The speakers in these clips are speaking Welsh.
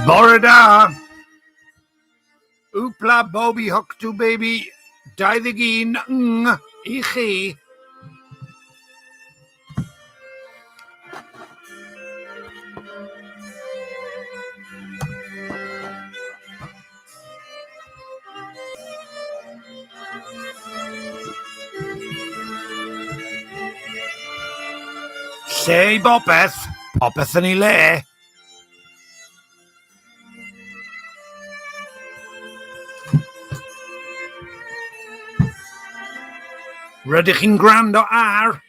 Bore da! Oopla Bobby Hook to Baby 21 I chi. Lle I bopeth, popeth yn ei le. Rydych chi'n gwrando ar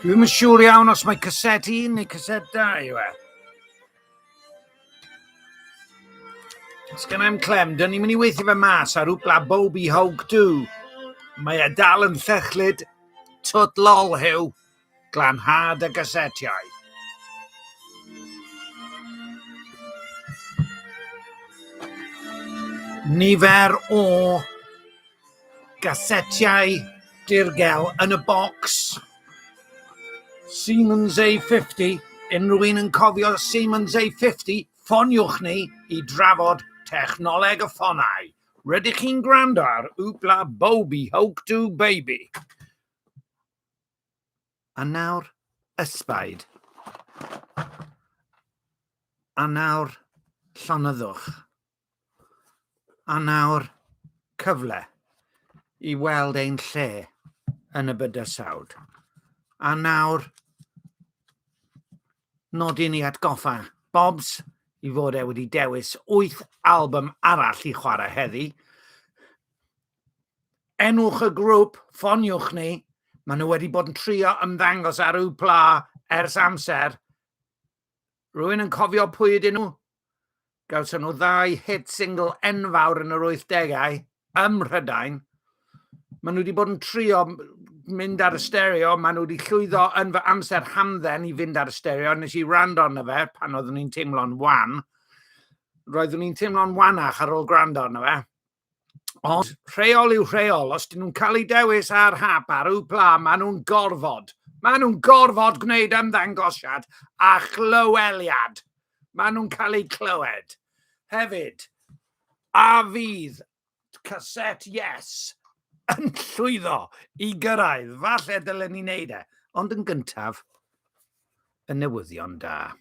Dwi'm yn siŵr iawn os mae caset 1 neu caset 2 yw e. Os gennau'n clem, dyn ni'n mynd I weithio fe mas ar Oopla Bobby Hogue 2. Mae dal yn llechlyd twt lol hyw glanhad y gasetiau. Nifer o gasetiau dirgel yn y bocs. Siemens A50, unrhyw un yn cofio Siemens A50, ffoniwch ni I drafod technoleg y ffonau. Rydych chi'n gwrando ar Oopla Bobby Hogue 2 Baby. A nawr, ysbaid. A nawr, llonyddwch. A nawr, cyfle I weld ein lle yn y bydysawd. A nawr, nodi ni atgoffa Bobs I fod wedi dewis 8 album arall I chwarae heddi. Enwch y grŵp, ffoniwch ni. Maen nhw wedi bod yn trio ymddangos ar Oopla ers amser. Rwy'n yn cofio pwy ydyn nhw? Gawson nhw 2 hit single enfawr yn yr 80au ym Mhrydain. Maen nhw wedi bod yn trio mynd ar y stereo. Maen nhw wedi llwyddo yn fy amser hamdden I fynd ar y stereo. Nes I rando arno fe pan oeddwn ni'n teimlo'n wan. Roeddwn ni'n teimlo'n wanach ar ôl gwrando arno fe. Ond rheol yw rheol. Os dyn nhw'n cael ei dewis ar hap ar Oopla, maen nhw'n gorfod. Maen nhw'n gorfod gwneud ymddangosiad a chlyweliad. Maen nhw'n cael ei clywed. Hefyd, a fydd caset yes yn llwyddo I gyrraedd. Falle dylen ni wneud e. Ond yn gyntaf, y newyddion da.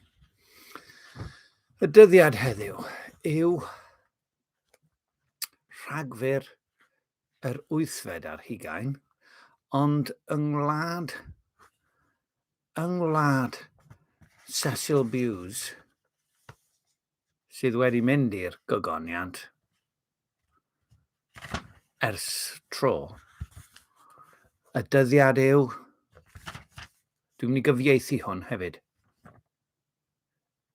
Y dyddiad heddiw yw Rhagfyr yr 8fed ar hugain, ond yng ngwlad Cecil Bewes sydd wedi mynd i'r gogoniant ers tro. Y dyddiad yw, dwi'n mynd I gyfieithu hwn hefyd.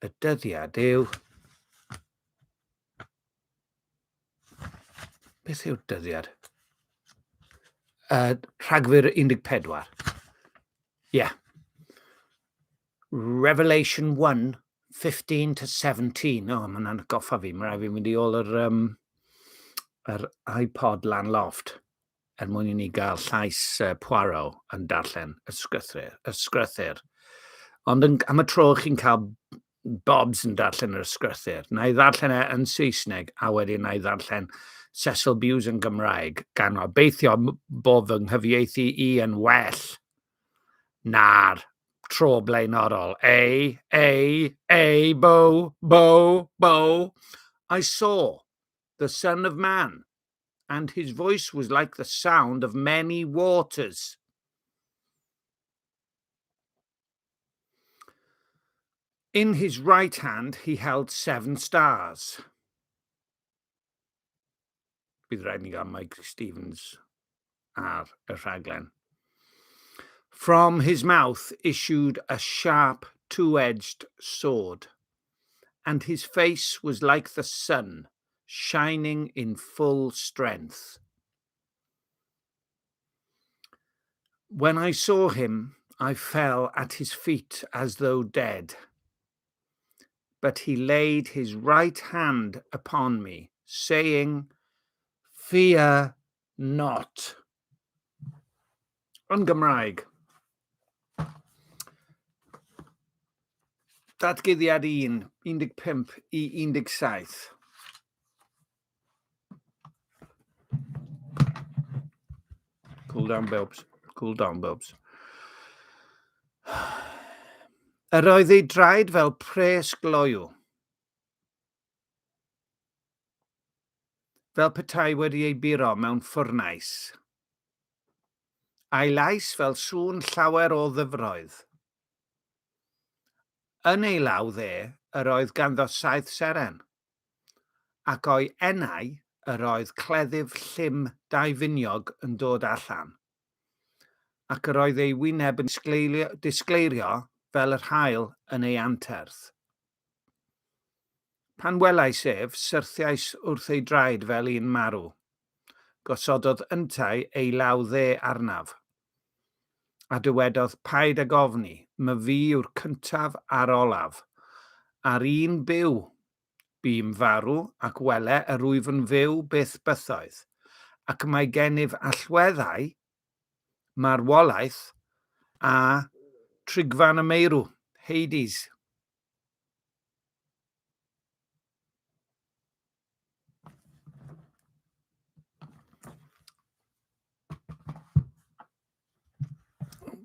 Y dyddiad yw, beth yw'r dyddiad? Rhagfyr 14. Yeah. Revelation 1, 15 to 17. O, mae'n atgoffa fi. Mae rhaid fi mynd I ôl yr iPod lan loft mwyn I ni gael llais Poirot yn darllen ysgrythyr. Ond am y tro chi'n cael Bobs yn darllen yr ysgrythyr. Na I ddarllen yn Saesneg a wedyn na I ddarllen Cecil Bewes yn Gymraeg gan obeithio bod fy nghyfieithu I yn well na'r tro blaenorol. Bo. I saw the Son of Man, and his voice was like the sound of many waters. In his right hand he held 7 stars. Bydd rhaid ni gael Mike Stevens ar y rhaglen. From his mouth issued a sharp, 2-edged sword, and his face was like the sun, shining in full strength. When I saw him, I fell at his feet as though dead. But he laid his right hand upon me, saying, Fear not. Yn Gymraeg. Datguddiad 1, 15 I 17. Cool down, Bobs. Cool down, Bobs. Yr oedd ei draed fel pres gloiw, fel petai wedi ei buro mewn ffwrnais. A'i lais fel sŵn llawer o ddyfroedd. Yn ei law dde, yr oedd ganddo 7 seren, ac o'i enau yr oedd cleddyf llym daifiniog yn dod allan, ac yr oedd ei wyneb yn disgleirio fel yr haul yn ei anterth. Pan welais ef, syrthiais wrth ei draed fel un marw. Gosododd yntau ei law dde arnaf. A dywedodd paid ag ofni, my fi yw'r cyntaf a'r olaf. Ar un byw, bym farw ac wele yr wyf yn fyw byth bythoedd. Ac mae gennyf allweddau, marwolaeth a trigfan y meirw, Hades.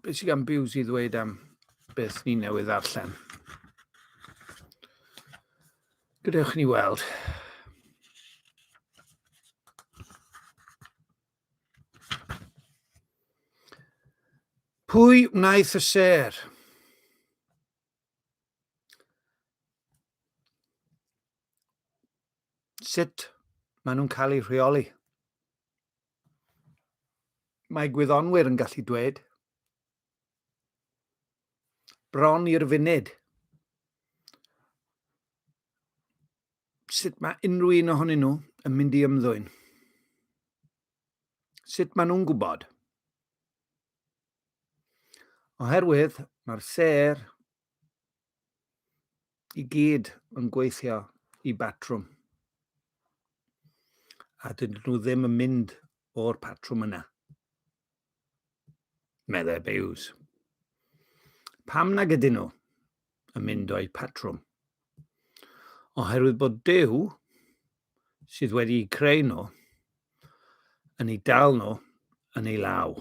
Beth sy'n gan Biws i ddweud am beth ni newydd ddarllen? Gadewch ni weld. Pwy wnaeth y ser? Sut maen nhw'n cael eu rheoli? Mae gwyddonwyr yn gallu dweud. Bron i'r funud. Sut mae unrhyw un ohonyn nhw yn mynd i ymddwyn? Sut maen nhw'n gwybod? Oherwydd mae'r ser i gyd yn gweithio i batrwm. A dydyn nhw ddim yn mynd o'r patrwm yna. Meddai Biws. Pam nag ydyn nhw yn mynd o'i patrwm? Oherwydd bod Duw sydd wedi creu nhw yn ei dal nhw yn ei law.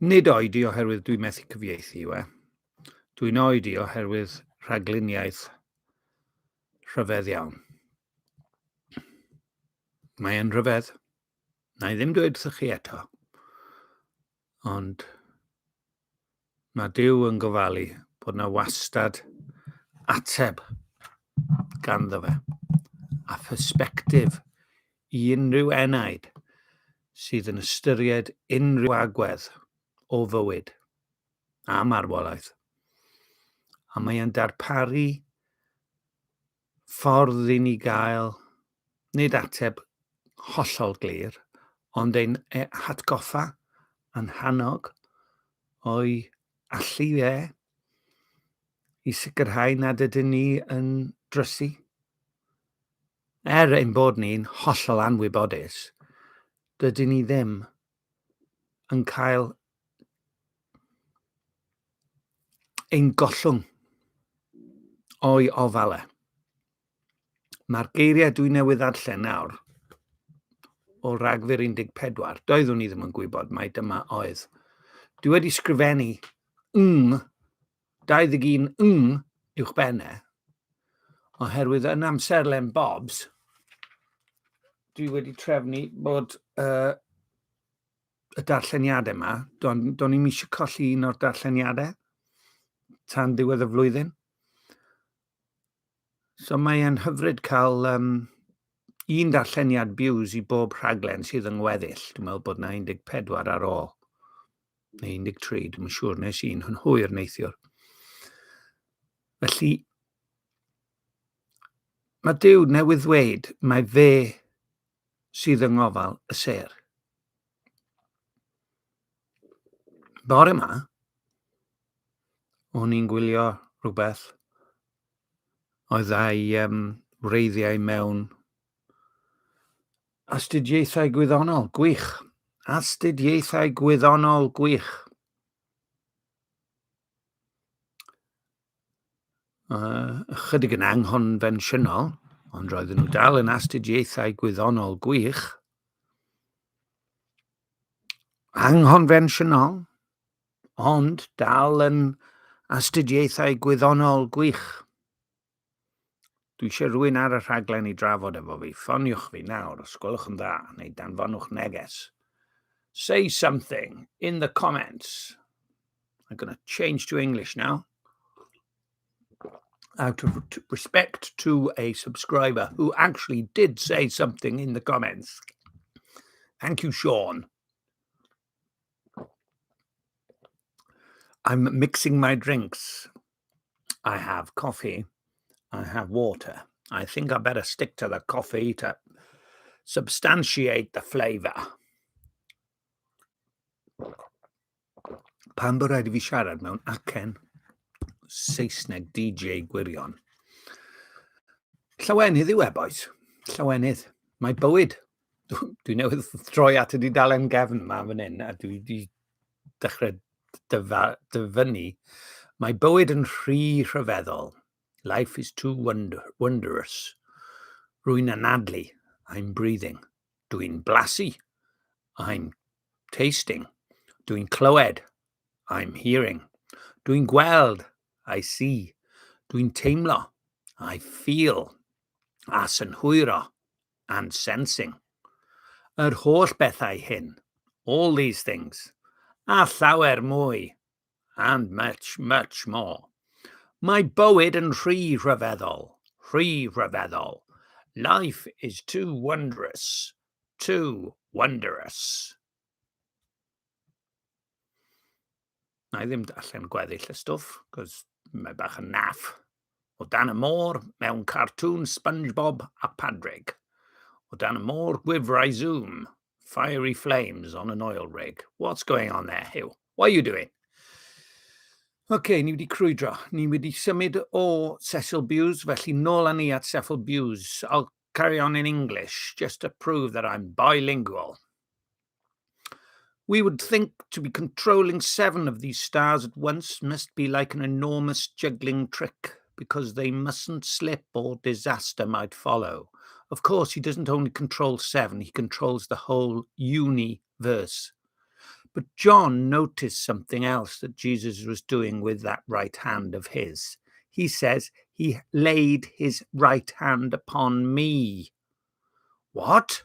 Nid oedi oherwydd dwi'n methu cyfieithu yw e. Dwi'n oedi oherwydd rhagluniaeth rhyfedd iawn. Mae e'n rhyfedd. Na i ddim dweud wrthych chi eto. Ond mae Duw yn gofalu bod yna wastad ateb ganddo fe. A physbectif i unrhyw enaid sydd yn ystyried unrhyw agwedd o fywyd a marwolaeth. A mae e'n darparu ffordd i ni gael nid ateb hollol glir, ond ein hatgoffa yn hannog o'i allu fe i sicrhau nad ydyn ni yn drysu. Ein bod ni'n hollol anwybodus, dydyn ni ddim yn cael ein gollwng o'i ofale. Mae'r geiriau dwi newydd ddarllen nawr o Rhagfyr 14, doeddwn i ddim yn gwybod mai dyma oedd. Dwi wedi sgrifennu 21 uwch benne, oherwydd yn amserlen Bobs, dwi wedi trefnu bod y darlleniadau yma, do'n i'm eisiau colli un o'r darlleniadau tan diwedd y flwyddyn. So mae'n hyfryd cael un darlleniad Biws i bob rhaglen sydd yn weddill. Dwi'n meddwl bod yna 14 ar ôl. Neu 13, dwi'n siŵr nes i'n hwyr neithiwr. Felly, mae Duw newydd ddweud mae fe sydd yng ngofal y ser. Bore yma, o'n i'n gwylio rhywbeth oedd ei wreiddiau mewn astudiaethau gwyddonol gwych. Astudiaethau gwyddonol gwych. Ychydig yn anghonfensiynol, ond roedden nhw dal yn astudiaethau gwyddonol gwych. Anghonfensiynol, ond dal yn astudiaethau gwyddonol gwych. Dwi eisiau rhywun ar y rhaglen i drafod efo fi. Ffoniwch fi nawr, os gwelwch yn dda, neu danfonwch neges. Say something in the comments. I'm going to change to English now. Out of respect to a subscriber who actually did say something in the comments. Thank you, Sean. I'm mixing my drinks. I have coffee. I have water. I think I better stick to the coffee to substantiate the flavour. Pan bod rhaid I fi siarad mewn acen Saesneg DJ gwirion. Llawenydd yw boys. Llawenydd. Mae bywyd. Dwi newydd troi at y dudalen gefn yma fan hyn, a dwi wedi dechrau dyfynnu. Mae bywyd yn rhy rhyfeddol. Life is too wondrous. Rwy'n anadlu. I'm breathing. Dwi'n blasu. I'm tasting. Dwi'n clywed. I'm hearing. Dwi'n gweld. I see. Dwi'n teimlo. I feel. A synhwyro. And sensing. Yr holl bethau hyn. All these things. A llawer mwy. And much, much more. Mae bywyd yn rhy rhyfeddol. Rhy rhyfeddol. Life is too wondrous. Too wondrous. Na I ddim allan gweddill y stwff, cos mae bach yn naff. O dan y môr, mewn cartoon SpongeBob a Padraig. O dan y môr, gwifrau Zoom. Fiery flames on an oil rig. What's going on there, Hugh? What are you doing? OK, ni wedi crwydro. Ni wedi symud o Cecil Bewes, felly nôl â ni at Cecil Bewes. I'll carry on in English, just to prove that I'm bilingual. We would think to be controlling 7 of these stars at once must be like an enormous juggling trick, because they mustn't slip or disaster might follow. Of course, he doesn't only control 7, he controls the whole universe. But John noticed something else that Jesus was doing with that right hand of his. He says, he laid his right hand upon me. What?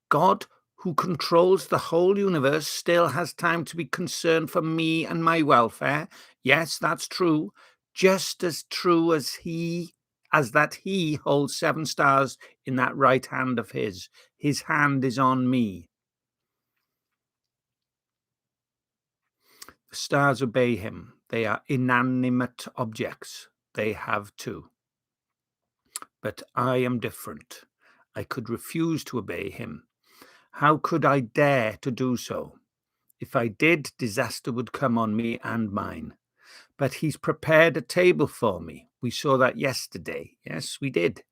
God, who controls the whole universe, still has time to be concerned for me and my welfare? Yes, that's true. Just as true as that he holds 7 stars in that right hand of his. His hand is on me. The stars obey him. They are inanimate objects. They have to. But I am different. I could refuse to obey him. How could I dare to do so? If I did, disaster would come on me and mine. But he's prepared a table for me. We saw that yesterday. Yes, we did.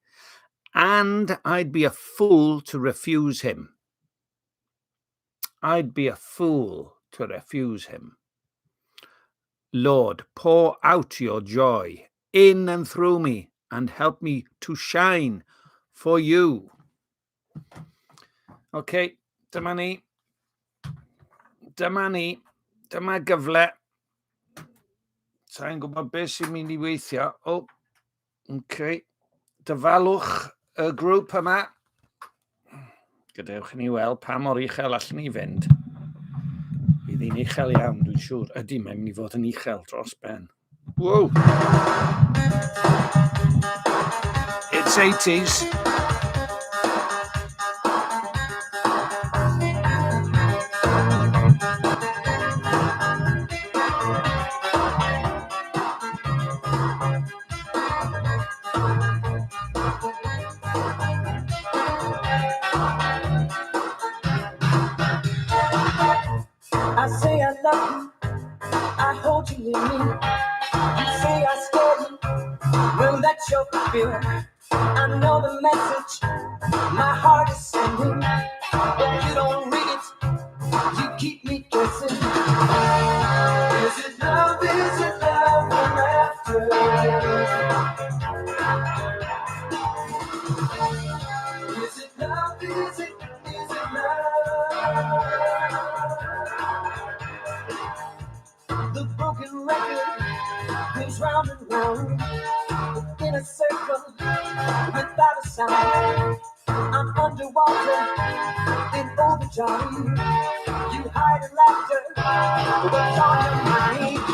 And I'd be a fool to refuse him. I'd be a fool to refuse him. Lord, pour out your joy in and through me and help me to shine for you. OK, dyma ni. Dyma gyfle. Sa'n gwybod beth sy'n mynd I weithio. OK. Dyfalwch y grŵp yma. Gadewch ni weld pa mor uchel allan ni fynd. Bydd hi'n uchel iawn, dwi'n siŵr. Ydy, mae'n mynd I fod yn uchel dros ben. Whoa! It's 80s. I say I love you, I hold you in me. You say I scared you, well that's your fear. I know the message my heart is sending, but you don't read it, you keep me guessing. Is it love, is it love I'm after? Is it love, is it love? The broken record goes round and round in a circle without a sound. I'm underwater in overdrive. You hide in laughter, what's on your mind?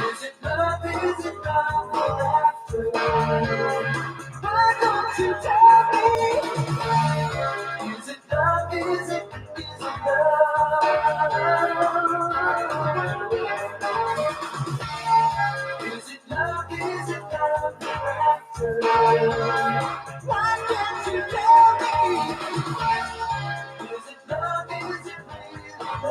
Is it love, is it love we're after? Why don't you tell me? Is it love, is it love? Is it love, is it love we're after? Why can't you tell me? Is it love, is it really love?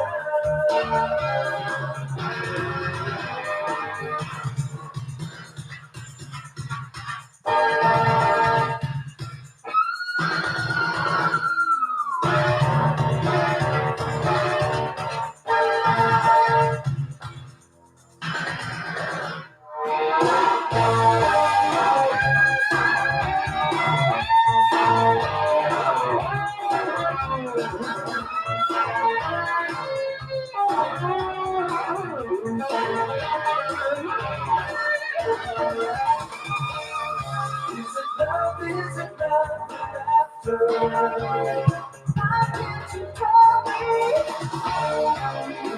Is it love, is it love we're after? Why can't you tell me?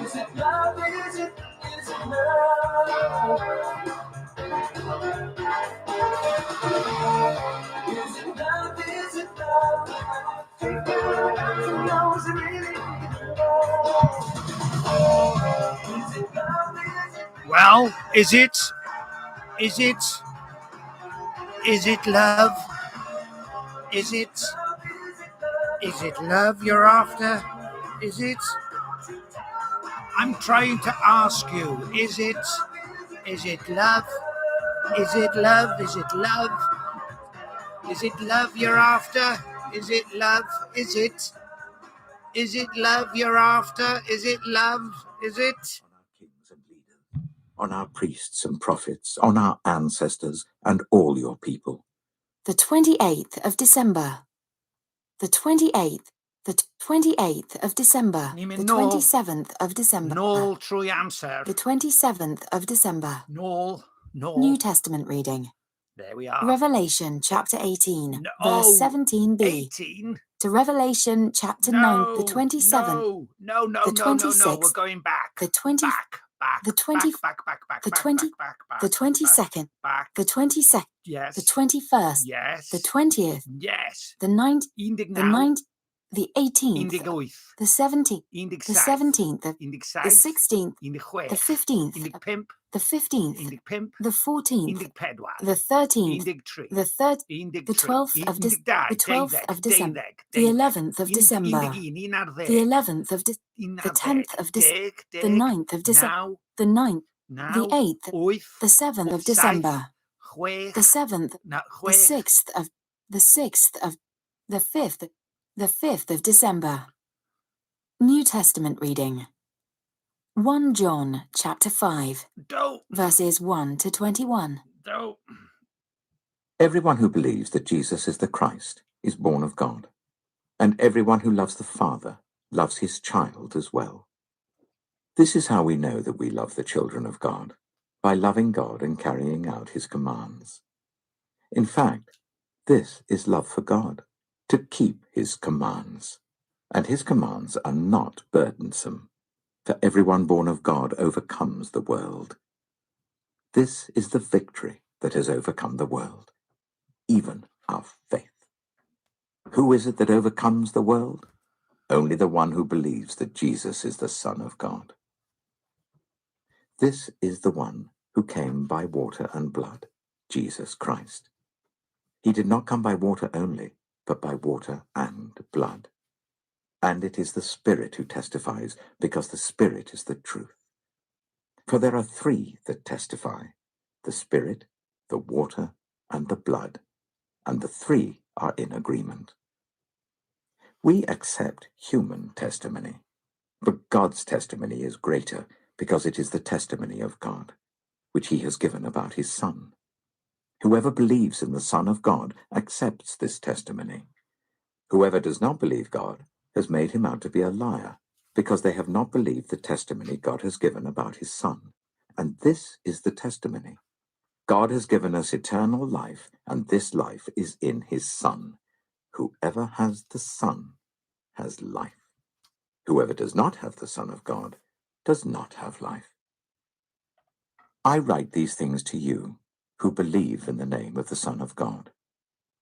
Is it love, is it love? Is it love, is it love? Take it out to know, is it really love? Is it love, is it? Well, is it? Is it? Is it love? Is it? Is it love you're after? Is it? I'm trying to ask you, is it? Is it love? Is it love? Is it love? Is it love you're after? Is it love? Is it? Is it love you're after? Is it love? Is it? On our kings and leaders, on our priests and prophets, on our ancestors and all your people. The 28th of December. The 28th. The 28th of December. Ni The mynd nôl. 27th of December. Nôl trwy amser. The 27th of December. Nôl. New Testament reading. There we are. Revelation chapter 18, No, verse 17b. 18? To Revelation chapter 9, the 27th. No. The 26th, We're going back. the 20 Back. the 20 back. the 20 the 22nd, Back. the 22nd, Yes. the 21st, Yes. the 20th, Yes. the 9th, the 9th, the 18th, 18. the 17th, 17. the 17th, the 16. 16th, 16. the 15th, 15. the 15th, 15. the 14th, 14. the 13th, 13. the 3rd, the 12th of the 12th of December, the 11th of December, the 11th of the 10th of December, the 9th of December, the 9th, the 8th, the 7th of December, the 7th, the 6th of the 6th of the 5th, the 5th of December. New Testament reading. 1 John chapter 5, verses 1 to 21. Everyone who believes that Jesus is the Christ is born of God, and everyone who loves the Father loves his child as well. This is how we know that we love the children of God, by loving God and carrying out his commands. In fact, this is love for God, to keep his commands. And his commands are not burdensome, for everyone born of God overcomes the world. This is the victory that has overcome the world, even our faith. Who is it that overcomes the world? Only the one who believes that Jesus is the Son of God. This is the one who came by water and blood, Jesus Christ. He did not come by water only, but by water and blood. and it is the Spirit who testifies, because the Spirit is the truth. For there are three that testify, the Spirit, the water, and the blood, and the three are in agreement. We accept human testimony, but God's testimony is greater, because it is the testimony of God, which he has given about his Son. Whoever believes in the Son of God accepts this testimony. Whoever does not believe God has made him out to be a liar, because they have not believed the testimony God has given about his Son. And this is the testimony. God has given us eternal life, and this life is in his Son. Whoever has the Son has life. Whoever does not have the Son of God does not have life. I write these things to you who believe in the name of the Son of God,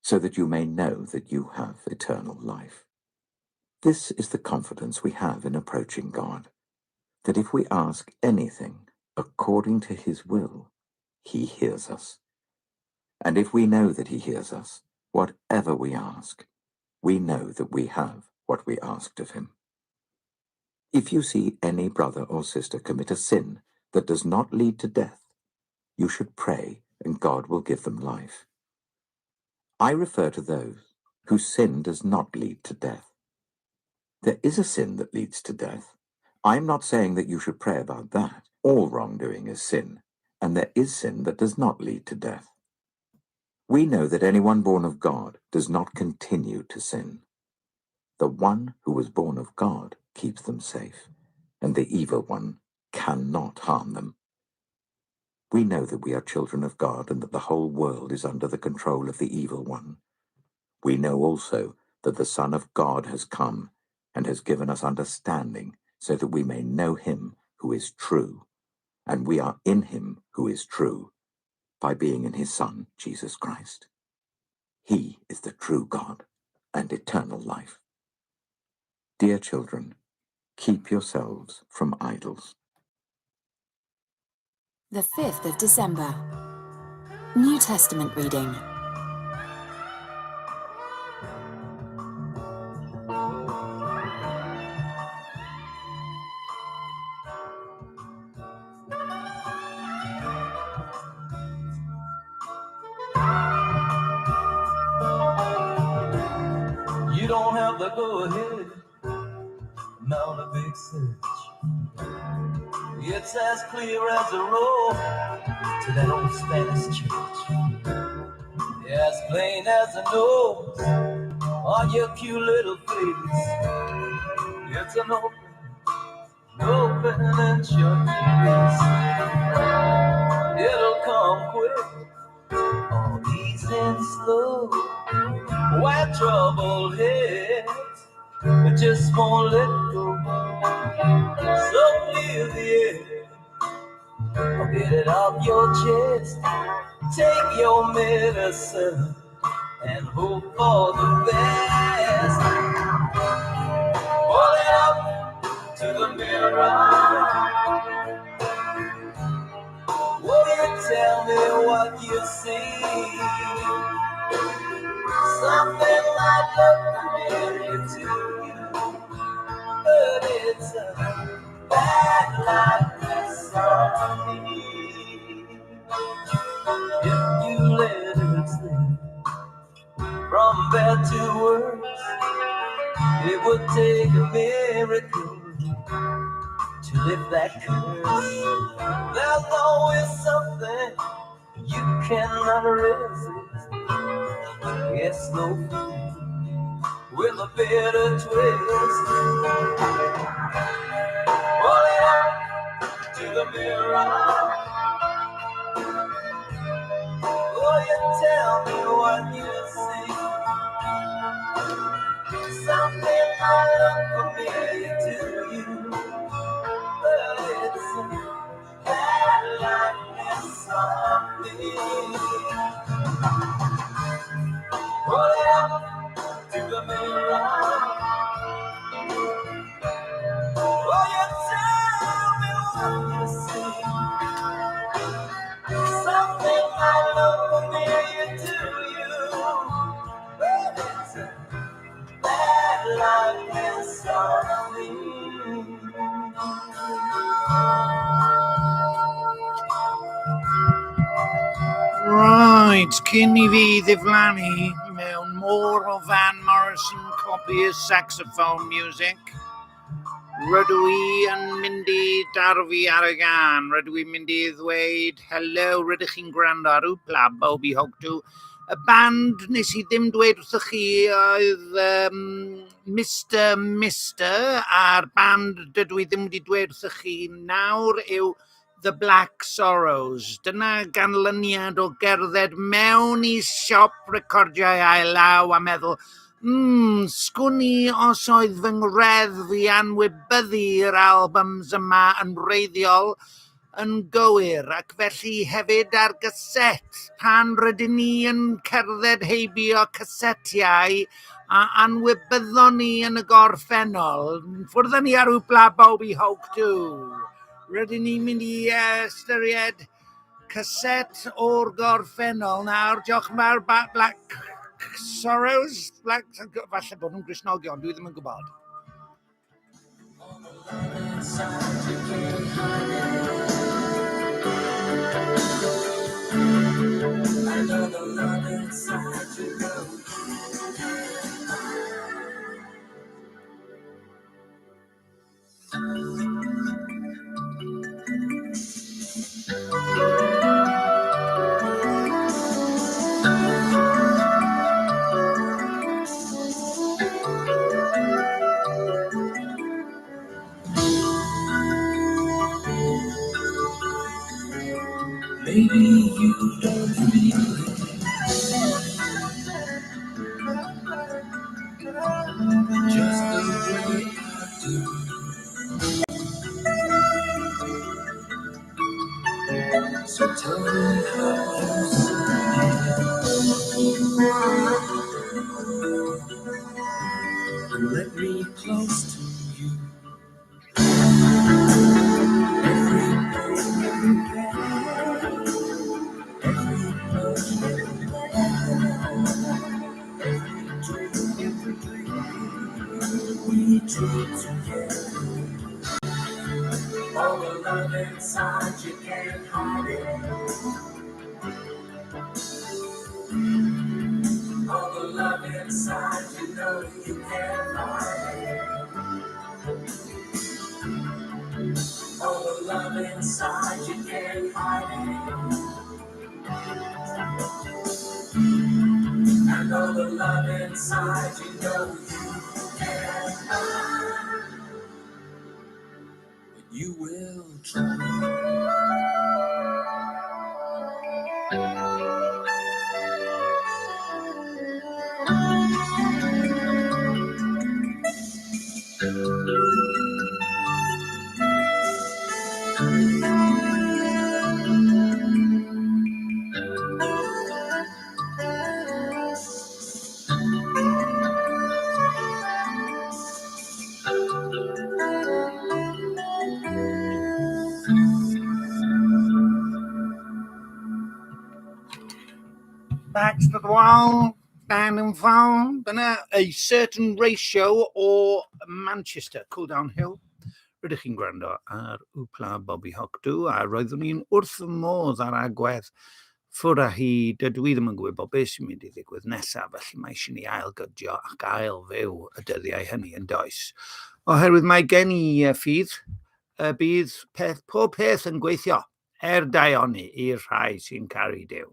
so that you may know that you have eternal life. This is the confidence we have in approaching God, that if we ask anything according to his will, he hears us. And if we know that he hears us, whatever we ask, we know that we have what we asked of him. If you see any brother or sister commit a sin that does not lead to death, you should pray, and God will give them life. I refer to those whose sin does not lead to death. There is a sin that leads to death. I am not saying that you should pray about that. All wrongdoing is sin, and there is sin that does not lead to death. We know that anyone born of God does not continue to sin. The one who was born of God keeps them safe, and the evil one cannot harm them. We know that we are children of God and that the whole world is under the control of the evil one. We know also that the Son of God has come and has given us understanding so that we may know him who is true, and we are in him who is true, by being in his Son, Jesus Christ. He is the true God and eternal life. Dear children, keep yourselves from idols. The 5th of December. New Testament reading. You don't have to go ahead, mount a big search. It's as clear as a road to that old Spanish church. As plain as a nose on your cute little face. It's an open and shut place. It'll come quick or easy and slow. When trouble hits, it just won't let go. So clear the air, get it off your chest. Take your medicine and hope for the best. Hold it up to the mirror. Will you tell me what you see? Something might look familiar to you, but it's a bad likeness on me. If you let it slip from bad to worse, it would take a miracle to lift that curse. There's always something you cannot resist. It's no fool with a bitter twist. Hold it up to the mirror. Oh, you tell me what you see. Something might look familiar to you, but it's a bad likeness of me. Hold it up to the mirror. Oh, you tell me what you see. Something might look familiar to you, but it's a bad likeness of Reit, cyn I fi ddiflannu mewn môr o Van Morrison copious saxophone music, rydw I yn mynd I darfu ar y gan. Rydw i'n mynd I ddweud, hello, rydych chi'n gwrando ar Wpla Bobby Hogdw. Y band nes I ddim dweud wrthych chi oedd Mr. a'r band dydw I ddim wedi dweud wrthych chi nawr yw The Black Sorrows. Dyna ganlyniad o gerdded mewn I siop recordiau ail law a meddwl, sgwni os oedd fy ngreddf I anwybyddu'r albums yma yn wreiddiol yn gywir ac felly hefyd ar gyset pan rydyn ni yn cerdded heibio casetiau a anwybyddon ni yn y gorffennol. Ffwrdd ni ar Wpla Bobby Hogdw. Rydyn ni'n mynd I ystyried caset o'r gorffennol nawr. Diolch yn fawr, Black Sorrows. Falle bod nhw'n Gristnogion, dwi ddim yn gwybod. Maybe you don't feel it, just the way I do. So tell me how you see it, and let me close to you. Every day, every we dream together. All the love inside, you can't hide it. All the love inside, you know you can't hide it. All the love inside, you can't hide it. And all the love inside, you know you can't hide. But you will try. Backs to the wall, stand and fall. Dyna A Certain Ratio o Manchester, Cool Down Hill. Rydych chi'n gwrando ar Wpla Bobby Hogdw a roeddwn ni'n wrth y modd ar agwedd ffwr a hi, dydw I ddim yn gwybod beth sy'n mynd I ddigwydd nesaf, felly mae eisiau ni ailgydio ac ailfyw y dyddiau hynny yn does. Oherwydd mae gen I ffydd, bydd pob peth yn gweithio daioni i'r rhai sy'n caru Duw.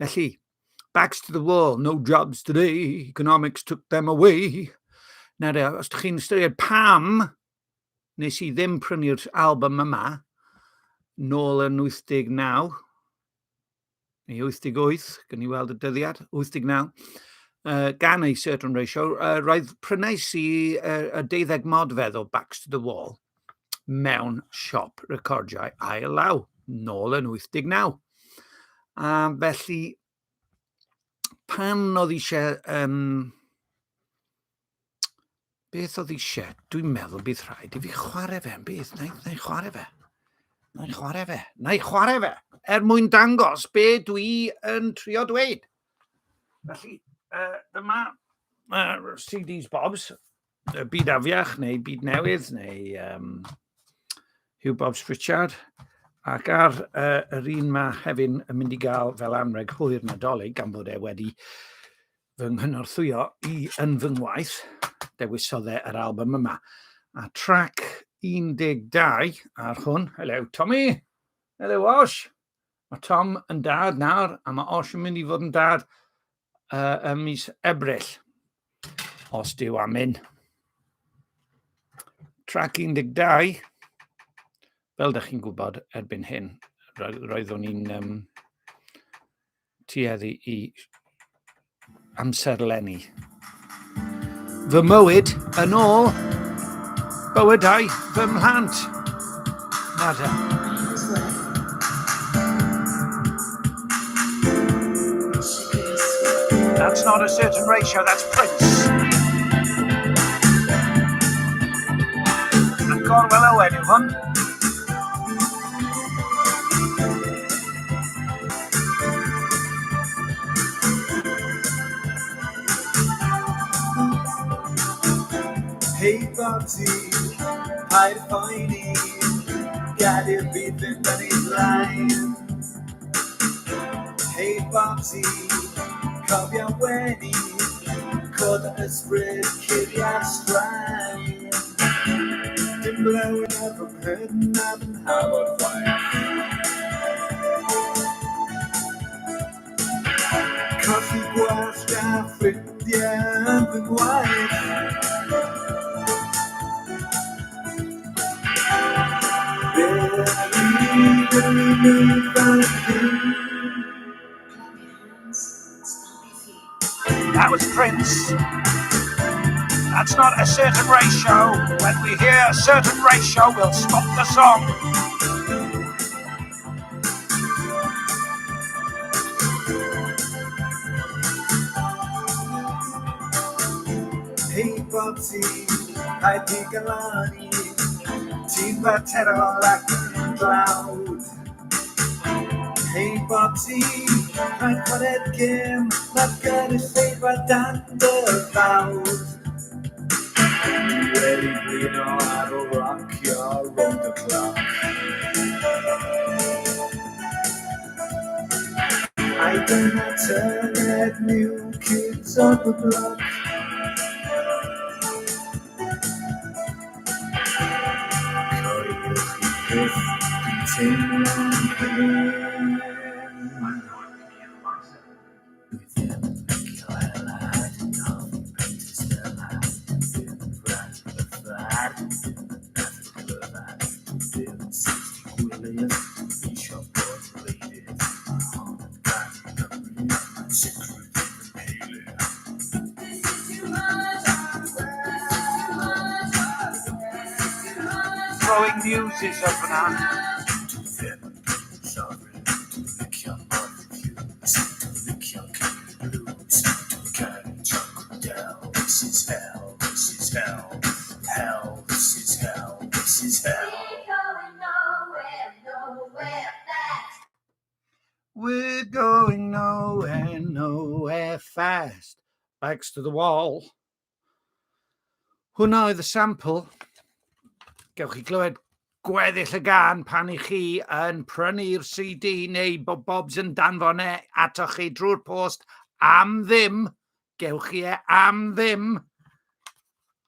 Felly, backs to the wall, no jobs today, economics took them away. Nawr, os ydych chi'n ystyried pam nes I ddim prynu'r album yma nôl yn 89, neu 88, gan I weld y dyddiad, 89, gan A Certain Ratio, roedd prynais I y 12 modfedd o Backs to the Wall mewn siop recordiau ail law, nôl yn 89. A felly, pan oedd eisiau, beth oedd eisiau, dwi'n meddwl bydd rhaid I fi chwarae fe, bydd, na I chwarae fe. Na I chwarae fe, mwyn dangos be dwi yn trio dweud. Felly, dyma CDs Bobs, Byd Afiach, neu Byd Newydd, neu Hugh Bobs Pritchard, Ac ar yr un mae hefyd yn mynd I gael fel anreg hwyr Nadolig gan bod wedi fy nghynorthwyo yn fy ngwaith, dewisodd yr album yma. A track 12 ar hwn. Hello, Tommy. Hello, Osh. Mae Tom yn dad nawr, a mae Osh yn mynd I fod yn dad mis Ebrill, os dyw am un. Track 12, fel ydych chi'n gwybod erbyn hyn, roeddwn ni'n tueddu I amserlenni. Fy mywyd yn ôl bywydau fy mhlant. Nada. That's not a certain ratio, that's Prince. And Gorwell Owen yw hwn. Hey Bobsy, paid poeni, gadir bydd yn dynnu blaen. Hey Bobsy, cofio wedi, cod ysbryd curiad straen. Dim blywyn efo prynnaf yn hawod waith. Colli gwallt a ffrindiau yn fy ngwaith. That was Prince. That's not a certain ratio. When we hear a certain ratio, we'll stop the song. Hey Bobsy, I think Alani, ti'n faterol ac yn glawd. Hey Bobsy, rhaid chwarae'r gêm, nad gynulleidfa dan dy fawd. Wedi blino ar o rocio round the clock. I dyna tyned new kids on the block. Throwing muses up and on. This is hell, this is hell, hell, this is hell, this is hell. We're going nowhere, nowhere fast. Backs to the wall. Hwna oedd y sample. Gewch chi glywed gweddill y gan pan I chi yn prynu'r CD neu Bobs yn danfon atoch chi drwy'r post am ddim. Gewch chi am ddim.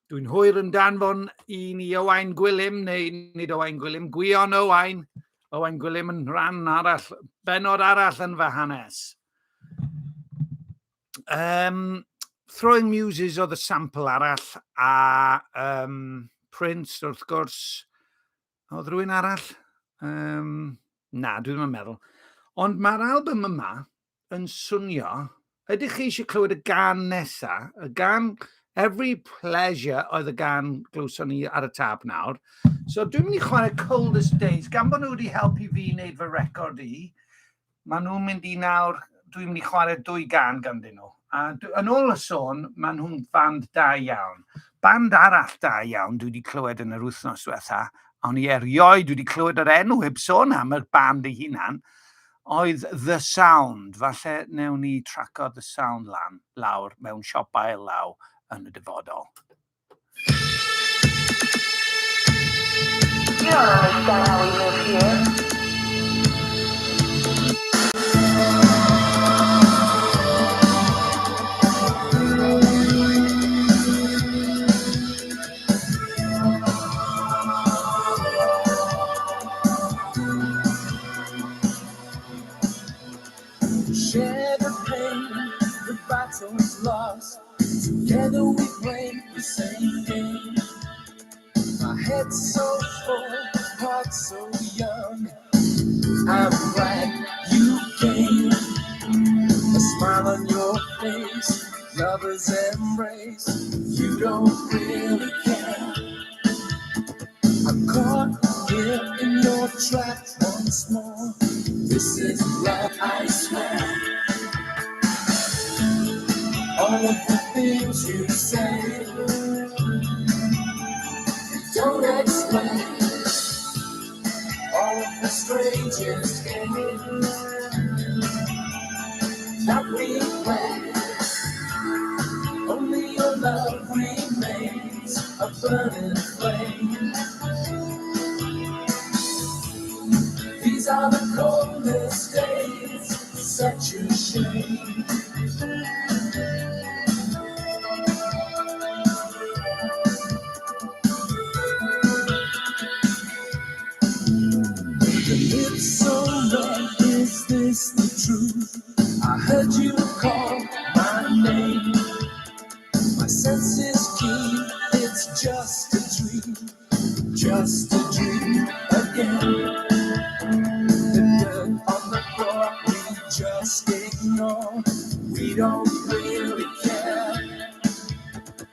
Dwi'n hwyr yn danfon I ni Owain Gwilym, neu nid Owain Gwilym, Gwion Owain. Owain Gwilym yn rhan arall, benod arall yn fy hanes. Throwing Muses oedd y sample arall, a Prince wrth gwrs. Oedd rhywun arall? Na, dwi ddim yn meddwl. Ond mae'r album yma yn swnio, ydych chi eisiau clywed y gan nesaf? Y gan Every Pleasure oedd y gan glwson ni ar y tab nawr. So dwi'n mynd I chwarae Coldest Days. Gan bod nhw wedi helpu fi wneud fy record I, maen nhw'n mynd I nawr, dwi'n mynd I chwarae 2 gan ganddyn nhw. A yn ôl y sôn, maen nhw'n band da iawn. Band arall da iawn dwi wedi clywed yn yr wythnos diwetha, ond I erioed dwi wedi clywed yr enw heb sôn am y band ei hunan, oedd The Sound. Falle newn ni traco The Sound lawr mewn siop ail law yn y dyfodol. You don't understand how we live here. Together we play the same game. My head's so full, heart so young. I'm glad you came. A smile on your face, lover's embrace. You don't really care. I'm caught here in your trap once more. This is love, I swear. All of the things you say don't explain. All of the strangest games that we play. Only your love remains a burning flame. These are the coldest days, such a shame. It's so red, is this the truth? I heard you call my name. My senses keen, it's just a dream again. The dirt on the floor we just ignore. We don't really care.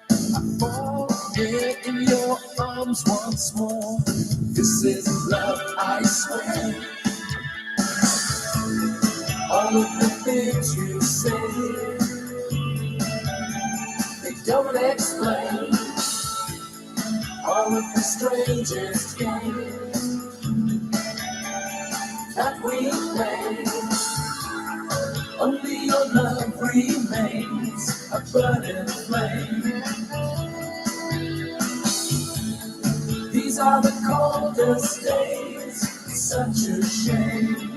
I fall here in your arms once more. This is love, I swear. All of the things you say, they don't explain. All of the strangest games that we play. Only your love remains a burning flame. These are the coldest days, such a shame.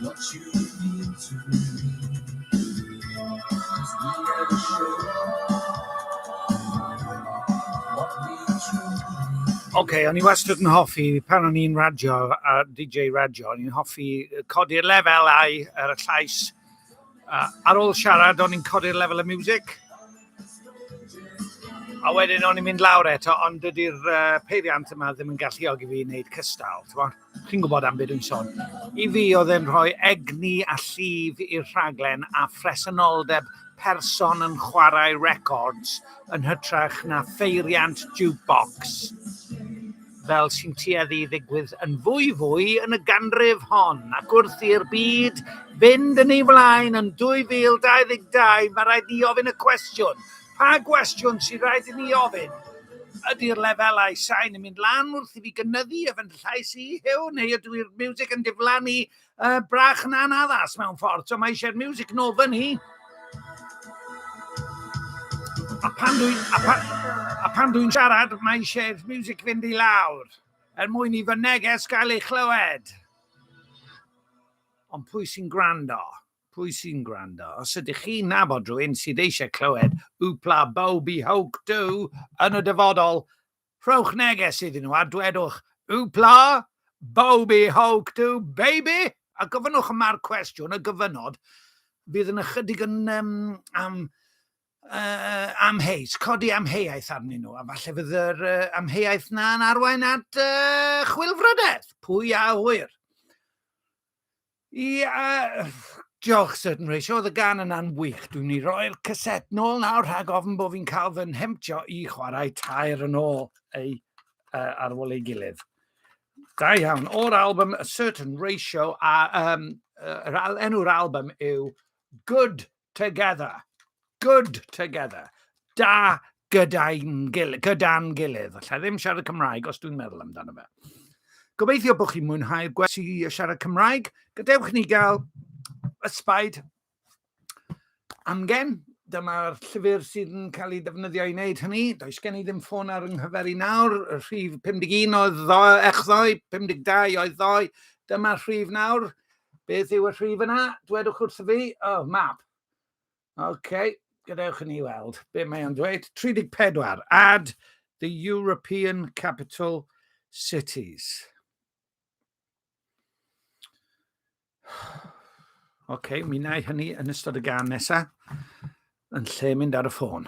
What you mean to me, 'cause we never show what we truly. OK, o'n i wastad yn hoffi, pan o'n i'n radio, a DJ radio, o'n i'n hoffi codi'r lefelau ar y llais. Ar ôl siarad, o'n i'n codi'r lefel y music. A wedyn o'n i'n mynd lawr eto, ond dydy'r peiriant yma ddim yn galluogi fi wneud cystal. Chi'n gwybod am beth dwi'n sôn. I fi oedd e'n rhoi egni a llif i'r rhaglen a phresenoldeb person yn chwarae records yn hytrach na ffeiriant jukebox. Fel sy'n tueddu i ddigwydd yn fwy yn y ganrif hon, ac wrth i'r byd fynd yn ei flaen yn 2022, mae rhaid ni ofyn y cwestiwn. Pa gwestiwn sy'n rhaid i ni ofyn? Ydy'r lefelau sain yn mynd lan wrth i fi gynyddu y fynd llais i hiw, neu ydw'r music yn diflannu brach yn anaddas mewn ffordd, so mae eisiau'r music nôl fyny. A pan dwi'n siarad, mae eisiau'r music fynd i lawr, mwyn i fy neges gael ei chlywed. Ond pwy sy'n gwrando? Pwy sy'n gwrando? Os ydych chi'n nabod rhywun sydd eisiau clywed Oopla Bobby Hoke Do yn y dyfodol, rhowch neges iddyn nhw a dwedwch Oopla Bobby Hoke Do baby, a gofynnwch yma'r cwestiwn, y gyfynod fydd yn ychydig yn amheus, codi amheuaeth arnyn nhw, a falle fydd yr amheuaeth na'n arwain at chwilfrydaeth. Pwy a hwyr? Diolch, Certain Ratio, oedd y gan yna'n wych. Dwi'n ni roi'r caset nôl nawr rhag ofn bod fi'n cael fy nhemptio i chwarae tair yn ôl ar ôl ei gilydd. Da iawn, o'r album A Certain Ratio, a enw'r album yw Good Together. Good Together. Da gyda'n gilydd. Alla ddim siarad Cymraeg os dwi'n meddwl amdano fe. Gobeithio bod chi'n mwynhau'r gwesti siarad Cymraeg. Gadewch ni gael ysbaid amgen. Dyma'r llyfr sydd yn cael ei defnyddio i wneud hynny. Does gen i ddim ffôn ar yng nghyferi nawr. Y rhif 51 oedd echddoe, 52 oedd ddoe. Dyma'r rhif nawr. Beth yw y rhif yna? Dwedwch wrtho fi. Map. OK, gadewch i ni weld. Be mae o'n dweud? 34. Add the European capital cities. OK, mi wna i hynny yn ystod y gan nesaf yn lle mynd ar y ffôn.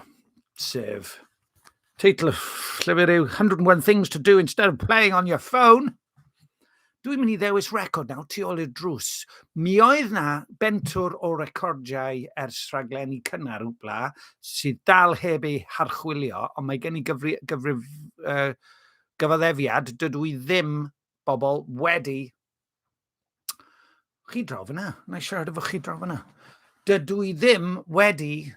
Sef, teitl y llyfr yw 101 Things to Do Instead of Playing on Your Phone. Dwi'n mynd i ddewis record nawr tu ôl i'r drws. Mi oedd na bentwr o recordiau ers rhaglenni cynnar wbla sydd dal heb ei harchwilio, ond mae gen i gyfaddefiad, dydw i ddim bobl wedi... Chi draw fyna? Na i siarad efo chi draw fyna. Dydw i ddim wedi...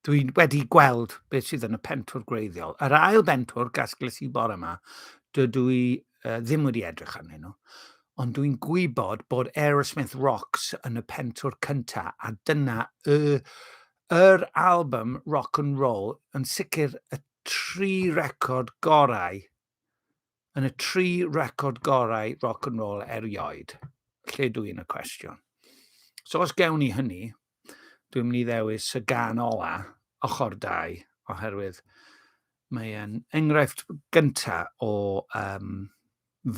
Dwi wedi gweld beth sydd yn y pentwr gwreiddiol. Yr ail bentwr gasgles i bore yma, dydw i ddim wedi edrych arnyn nhw, ond dwi'n gwybod bod Aerosmith Rocks yn y pentwr cyntaf, a dyna yr album rock and roll, yn sicr y 3 record gorau, yn y 3 record gorau rock and roll erioed. Lle dwi'n y cwestiwn. So os gewn ni hynny, dwi'n mynd i ddewis y gan ola, ochr 2, oherwydd mae'n enghraifft gyntaf o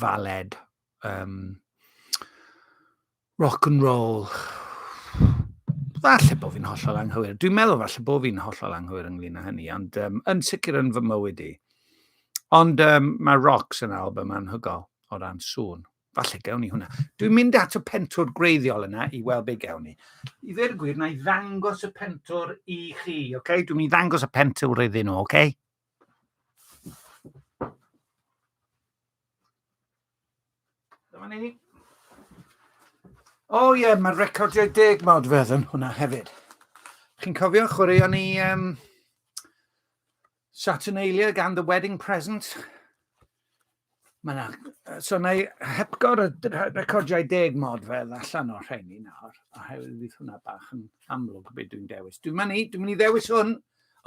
faled rock and roll. Falle bod fi'n hollol anghywir. Dwi'n meddwl falle bod fi'n hollol anghywir ynglyn â hynny, ond yn sicr yn fy mywyd i. Ond mae Rocks yn album anhygol o ran sŵn. Falle gewn ni hwnna. Dwi'n mynd at y pentwr gwreiddiol yna i weld be gewn ni. I ddweud y gwir, na i ddangos y pentwr i chi, okay? Dwi'n mynd i ddangos y pentwr iddyn nhw, okay? Dyma ni. Mae'r recordiau 10 modfedd yn hwnna hefyd. Chi'n cofio chwaraeon ni Saturnalia gan The Wedding Present? So na i hepgor y recordiau 10 modfedd allan o'r rheini nawr, a hefyd fydd hwnna bach yn amlwg beth dwi'n dewis. Dwi'n mynd i ddewis hwn.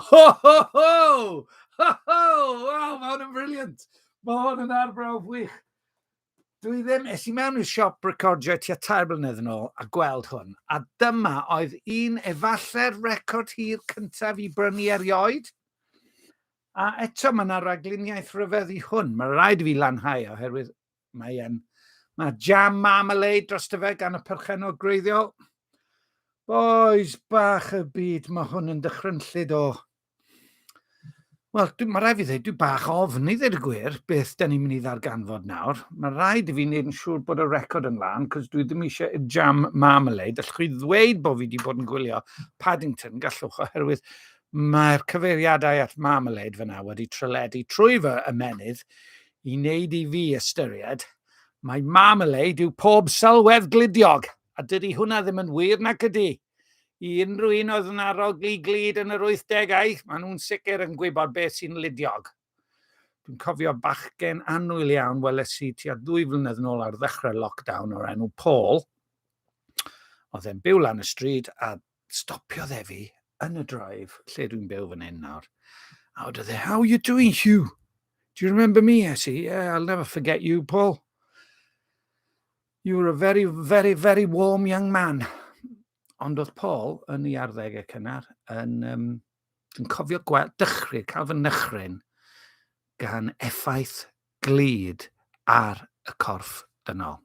Ho, ho, ho! Ho, ho! Wow, mae hwn yn briliant. Mae hwn yn arbrawf wych. Dwi ddim, es i mewn i'r siop recordiau tua 3 blynedd yn ôl a gweld hwn. A dyma oedd un efalle'r record hir cyntaf i brynu erioed. A eto mae yna ragluniaeth rhyfedd i hwn. Mae rhaid i fi lanhau oherwydd mae jam marmalade dros dy fe gan y perchennog gwreiddiol. Boes bach y byd, mae hwn yn dychrynllyd o... Wel, mae rhaid fi ddweud, dwi'n bach ofn i ddweud y gwir beth da ni'n mynd i ddarganfod nawr. Mae rhaid i fi wneud yn siŵr bod y record yn lan, cos dwi ddim eisiau y jam marmalade. Allwch chi ddweud bod fi wedi bod yn gwylio Paddington, gallwch, oherwydd mae'r cyfeiriadau at marmalade fyna wedi treledu trwy fy ymenydd i wneud i fi ystyried. Mae marmalade yw pob sylwedd gludiog, a dydy hwnna ddim yn wir nac ydy. I unrhyw un oedd yn arogli glid yn yr 80au, maen nhw'n sicr yn gwybod beth sy'n ludiog. Dwi'n cofio bachgen annwyl iawn weles i tua 2 flynedd yn ôl ar ddechrau lockdown o'r enw Paul. Oedd e'n byw lan y stryd a stopiodd e fi yn y drive, lle dwi'n byw fan hyn nawr. A oedd e, how are you doing, Hugh? Do you remember me? I said, yeah, I'll never forget you, Paul. You were a very, very, very warm young man. Ond oedd Paul yn ei arddegau cynnar yn cofio cael fy nychryn gan effaith glid ar y corff dynol.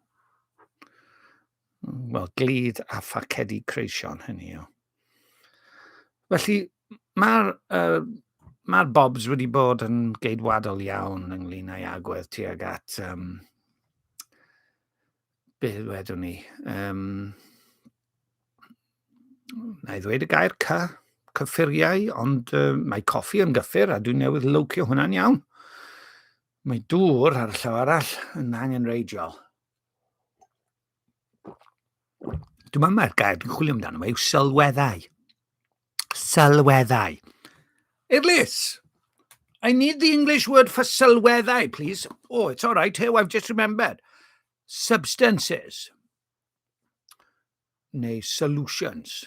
Wel, glid a phacedi creision hynny yw. Felly, mae'r Bobs wedi bod yn geidwadol iawn ynglyn â'i agwedd tuag at beth wedwn ni. Na i ddweud y gair cyffuriau, ond mae coffi yn gyffur a dwi'n newydd lwcio hwnna'n iawn. Mae dŵr ar y llaw arall yn angenreidiol. Dwi'n meddwl mae'r gair dwi'n chwilio amdano fe yw sylweddau. Sylweddau. Irlis, I need the English word for sylweddau, please. Oh, it's all right here, I've just remembered. Substances. Neu solutions.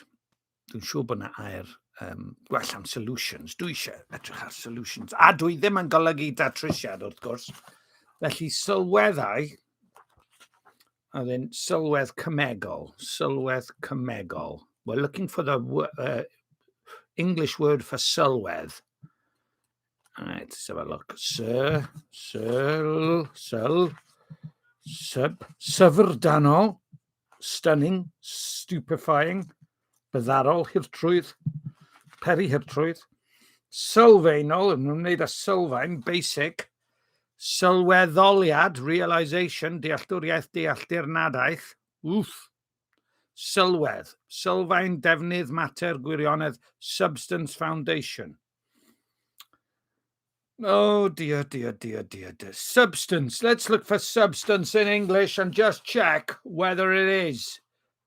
Dwi'n siŵr bod yna air gwellant solutions. Dwi eisiau edrych ar solutions. A dwi ddim yn golygu datrysiad, wrth gwrs. Felly sylweddau, a then sylwedd cymegol. Sylwedd cymegol. We're looking for the English word for sylwedd. All right, let's have a look. Syfrdanol, stunning, stupefying, byddarol, hirtrwydd, peri-hirtrwydd, sylfaenol, yn ymwneud â sylfaen, basic, sylweddoliad, realisation, dealltwriaeth, deallturnadaeth, sylwedd, sylfaen, defnydd, mater, gwirionedd, substance, foundation. Oh dear, dear, dear, dear, dear. Substance. Let's look for substance in English and just check whether it is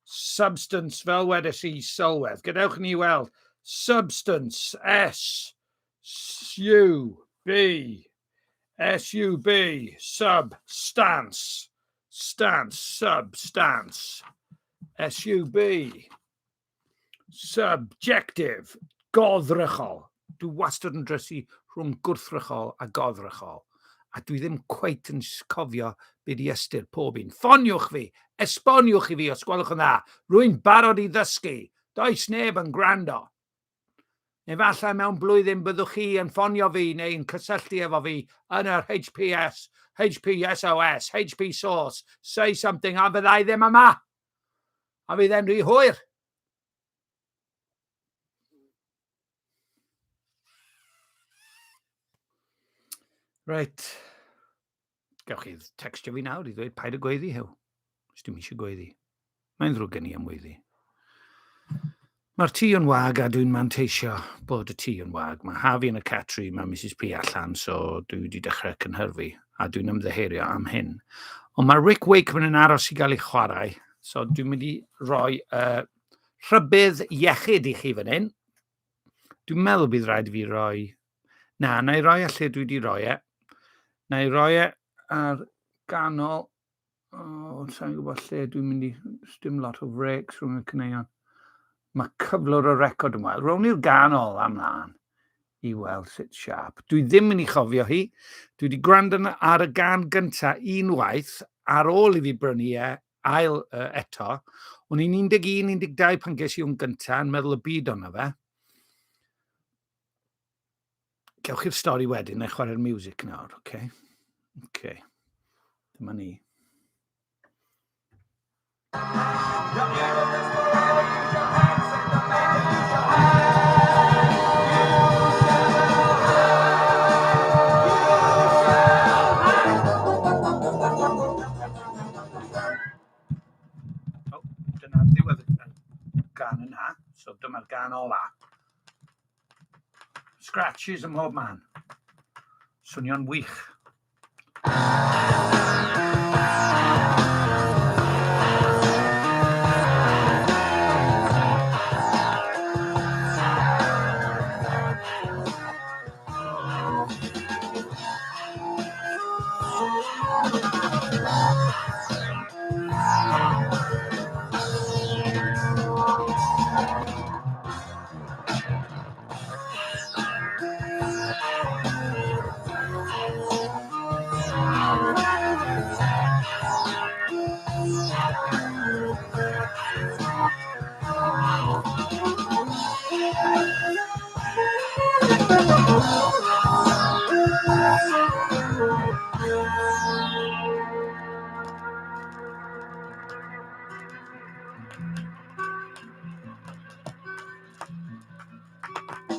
substance fel wedais I sylwedd. Gadewch ni weld. Substance. S-U-B. S-U-B. Substance. Stance. Substance. S-U-B. Subjective. Goddrychol. Dwi wastad yn drysu rhwng gwrthrychol a goddrychol. A dwi ddim cweit yn cofio beth i ystyr pob un. Ffoniwch fi, esboniwch I fi os gwelwch yn dda. Rwy'n barod I ddysgu. Does neb yn gwrando. Neu falle mewn blwyddyn byddwch chi yn ffonio fi neu'n cysylltu efo fi yn yr HPS, HPSOS, HP Source, say something, a byddai ddim yma. A fydd e'n rhy hwyr. Right. Gewch chi textio fi nawr I ddweud paid y gweiddi hew. Os dim eisiau gweiddi. Mae'n ddrwg gen I am weiddi. Mae'r tŷ yn wag a dwi'n manteisio bod y tŷ yn wag. Mae Hafi yn y catri, mae Mrs P allan, so dwi wedi dechrau cynhyrfu a dwi'n ymddeheirio am hyn. Ond mae Rick Wakeman yn aros I gael ei chwarae, so dwi'n mynd I roi rhybydd iechyd I chi fan hyn. Dwi'n meddwl bydd rhaid I fi roi... Na I roi a lle dwi wedi roi e. Na I roi e ar ganol... O, sa'n gwybod lle dwi'n mynd I... Dim lot o breaks rhwng y cyneuon. Mae cyflwr y record yn weld. Rown i'r ganol amlaen I weld sut siap. Dwi ddim yn ei chofio hi. Dwi wedi gwrando ar y gan gyntaf unwaith ar ôl I fi brynu e ail eto. O'n i'n 11, 12 pan ges I o'n gyntaf yn meddwl y byd o'na fe. Gewch chi'r stori wedyn, neu chwarae'r music nawr, oce? Oce. Dyma ni. Dyna'r diwedd y gan yna, so dyma'r gan ola. Scratches ym mhob man. Swnio'n wych.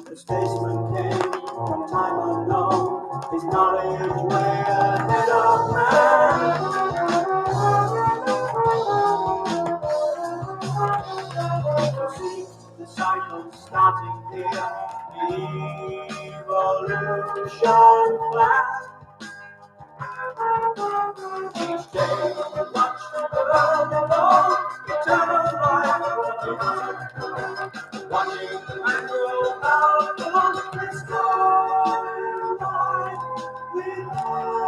The statesman came from time unknown, his knowledge way ahead of man. See the cycle starting here, evolution plan. Each day we watch the world evolve, eternal life, watching the man grow out of this time with love.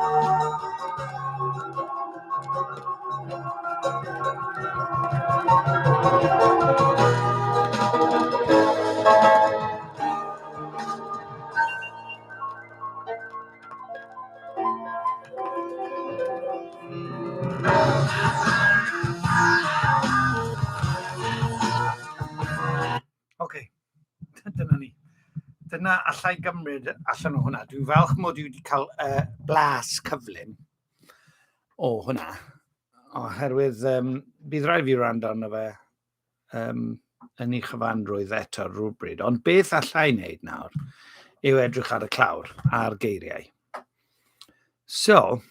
hwnna allai gymryd allan o hwnna. Dwi'n falch mod i wedi cael blas cyflym o hwnna. Oherwydd bydd rhaid fi rand arno fe yn ei chyfanrwydd eto rhywbryd. Ond beth allai wneud nawr yw edrych ar y clawr a'r geiriau. So,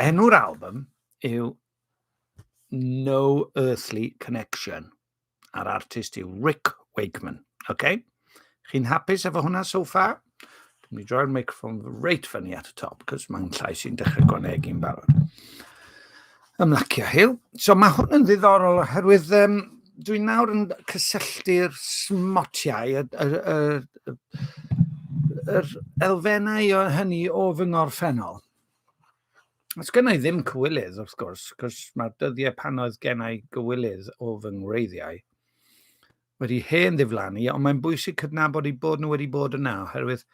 enw'r album yw No Earthly Connection. A'r artist yw Rick Wakeman. Okay? Chi'n hapus efo hwnna so far? Dwi'n mynd i droi'r microphone reit fyny at y top, cos mae'n llais sy'n dechrau gonegu'n barod. Ymlacio Hill. So mae hwn yn ddiddorol oherwydd dwi'n nawr yn cysylltu'r smotiau, yr elfennau o hynny o fy ngorffennol. Os gennau ddim cywilydd, wrth gwrs, cos mae'r dyddiau pan oedd gennau gywilydd o fy ngwreiddiau wedi hen ddiflannu, ond mae'n bwysig cydnabod i bod nhw wedi bod yna, oherwydd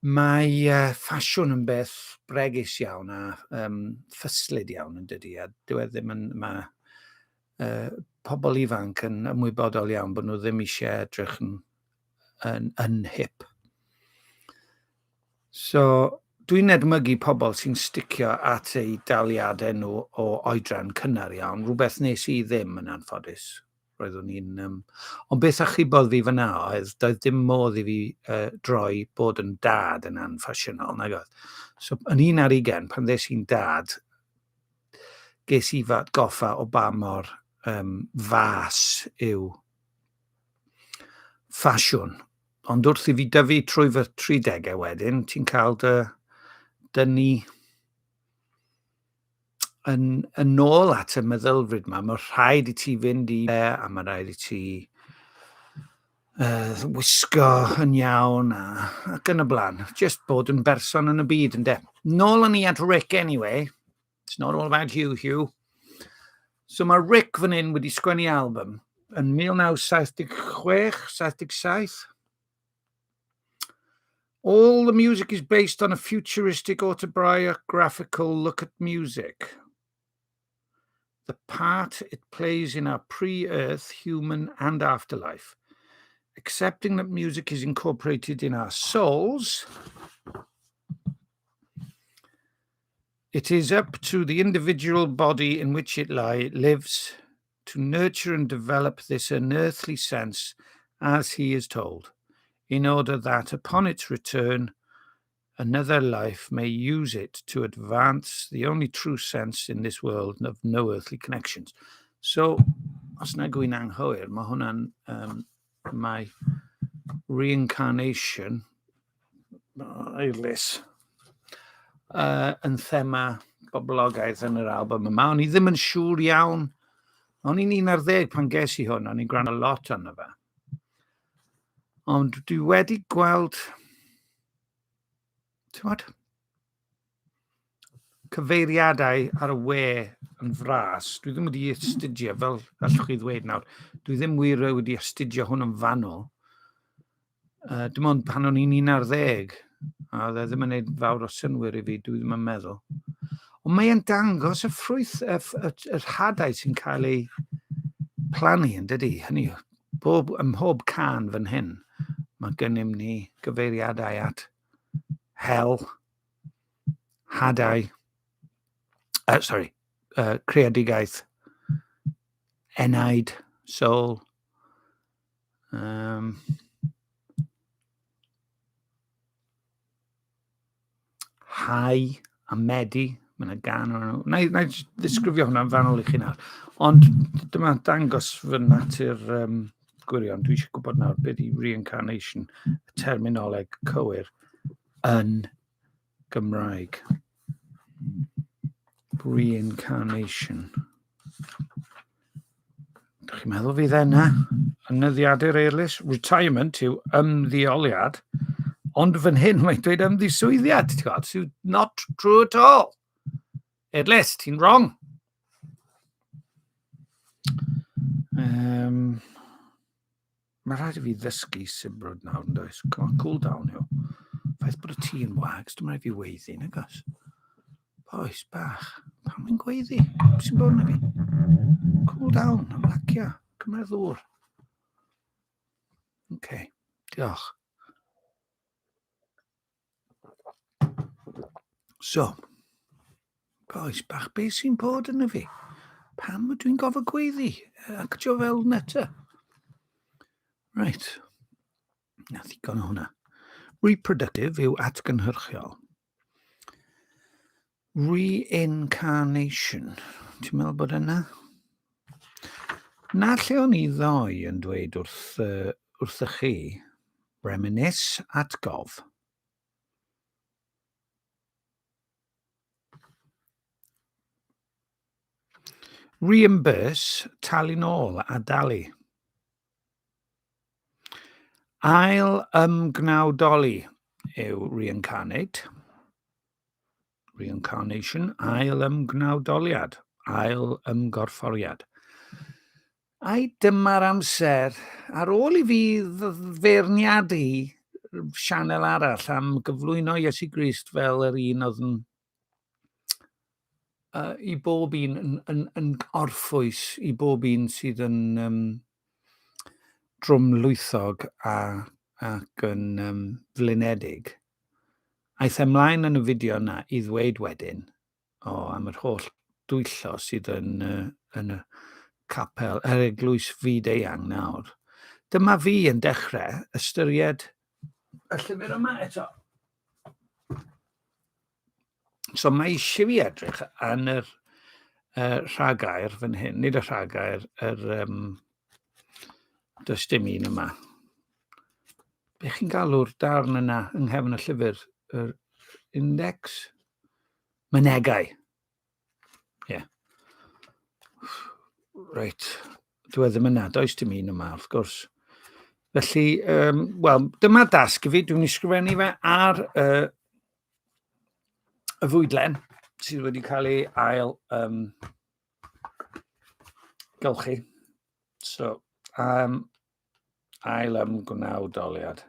mae ffasiwn yn beth bregus iawn a ffyslyd iawn yn dydi, a dyw e ddim yn, mae pobl ifanc yn ymwybodol iawn bod nhw ddim eisiau edrych yn hip. So, dwi'n edmygu pobl sy'n sticio at eu daliadau nhw o oedran cynnar iawn, rhywbeth nes i ddim yn anffodus. Roeddwn ni'n... Ond beth achubodd fi fyna oedd, doedd dim modd i fi droi bod yn dad yn anffasiynol, nag oedd. So, yn 11, pan ddes i'n dad, ges i goffa o ba mor fas yw ffasiwn. Ond wrth i fi dyfu trwy fy 30au wedyn, ti'n cael dynnu yn ôl at y meddylfryd yma. Mae rhaid i ti fynd i a mae rhaid i ti wisgo yn iawn ac yn y blaen. Just bod yn berson yn y byd, ynddo. Nôl yn ni at Rick anyway. It's not all about you, Hugh. So mae Rick fan hyn wedi sgwennu album yn 1976, 77. All the music is based on a futuristic autobiographical look at music. The part it plays in our pre-Earth, human and afterlife. Accepting that music is incorporated in our souls, it is up to the individual body in which it lives to nurture and develop this unearthly sense as he is told, in order that upon its return, another life may use it to advance the only true sense in this world of no earthly connections. So, os na gwyn anghywir, mae hwnna'n my reincarnation, eilus, yn thema boblogaidd yn yr album yma. O'n i ddim yn siŵr iawn. O'n i'n 11 pan ges i hwn, o'n i'n gwrando lot arno fe. Ond dwi wedi gweld, cyfeiriadau ar y we yn fras. Dwi ddim wedi astudio, fel allwch chi ddweud nawr, dwi ddim wir wedi astudio hwn yn fanwl. Dim ond pan o'n i'n 11, a oedd e ddim yn gwneud fawr o synwyr i fi, dwi ddim yn meddwl. Ond mae'n dangos y ffrwyth, yr hadau sy'n cael ei plannu yn dydi. Hynny, ym mhob can fan hyn, mae gennym ni gyfeiriadau at hel, hadau, creadigaeth, enaid, soul, hau a medi, mae'n y gan o'n nhw. Na i ddisgrifio hwnna'n fanwl i chi nawr. Ond dyma dangos fy natur gwirion. Dwi eisiau gwybod nawr beth i reincarnation, y terminoleg cywir yn Gymraeg. Reincarnation. Dych chi'n meddwl fydd yna? Ynyddiadur eirlys. Retirement yw ymddioliad. Ond fan hyn mae'n dweud ymddiswyddiad. It's not true at all. Eirlys, ti'n wrong. Mae rhaid i fi ddysgu sibrwd nawr yn does. Come on, cool down yw. Faith bod y tŷ yn wags, dwi'n rhaid fi weiddi, nag os. Boes bach, pan mae'n gweiddi? Sy'n bod na fi? Cool down, ymlacio, cymryd ddŵr. OK. Diolch. So, boys, bach beth sy'n bod yna fi? Pam ydw i'n gofod gweiddi? Actio fel neta. Right. Na ddigon o hwnna. Reproductive yw atgynhyrchiol. Reincarnation. Ti'n meddwl bod yna? Na lle o'n i ddoi yn dweud wrth chi, reminisce, atgof. Reimburse, talu nôl a dalu. Ail ymgnawdoli yw reincarnate. Reincarnation, ail ymgnawdoliad, ail ymgorfforiad. Ai dyma'r amser, ar ôl i fi feirniadu sianel arall am gyflwyno Iesu Grist fel yr un oedd yn i bob un yn orffwys, i bob un sydd yn drwmlwythog ac yn flinedig. Aeth ymlaen yn y fideo yna i ddweud wedyn am yr holl dwyllo sydd yn y capel, eglwys fyd eang nawr. Dyma fi yn dechrau ystyried y llyfr yma eto. So mae eisiau fi edrych yn yr rhagair fan hyn, nid y rhagair, does dim un yma. Be chi'n galw'r darn yna yng nghefn y llyfr? Yr index? Mynegau. Ie. Reit. Dwi ddim yna, does dim un yma, wrth gwrs. Felly, wel, dyma dasg i fi, dwi'n ysgrifennu fe ar y fwydlen sydd wedi cael ei ail gylchu. So, ail ymgnawdoliad.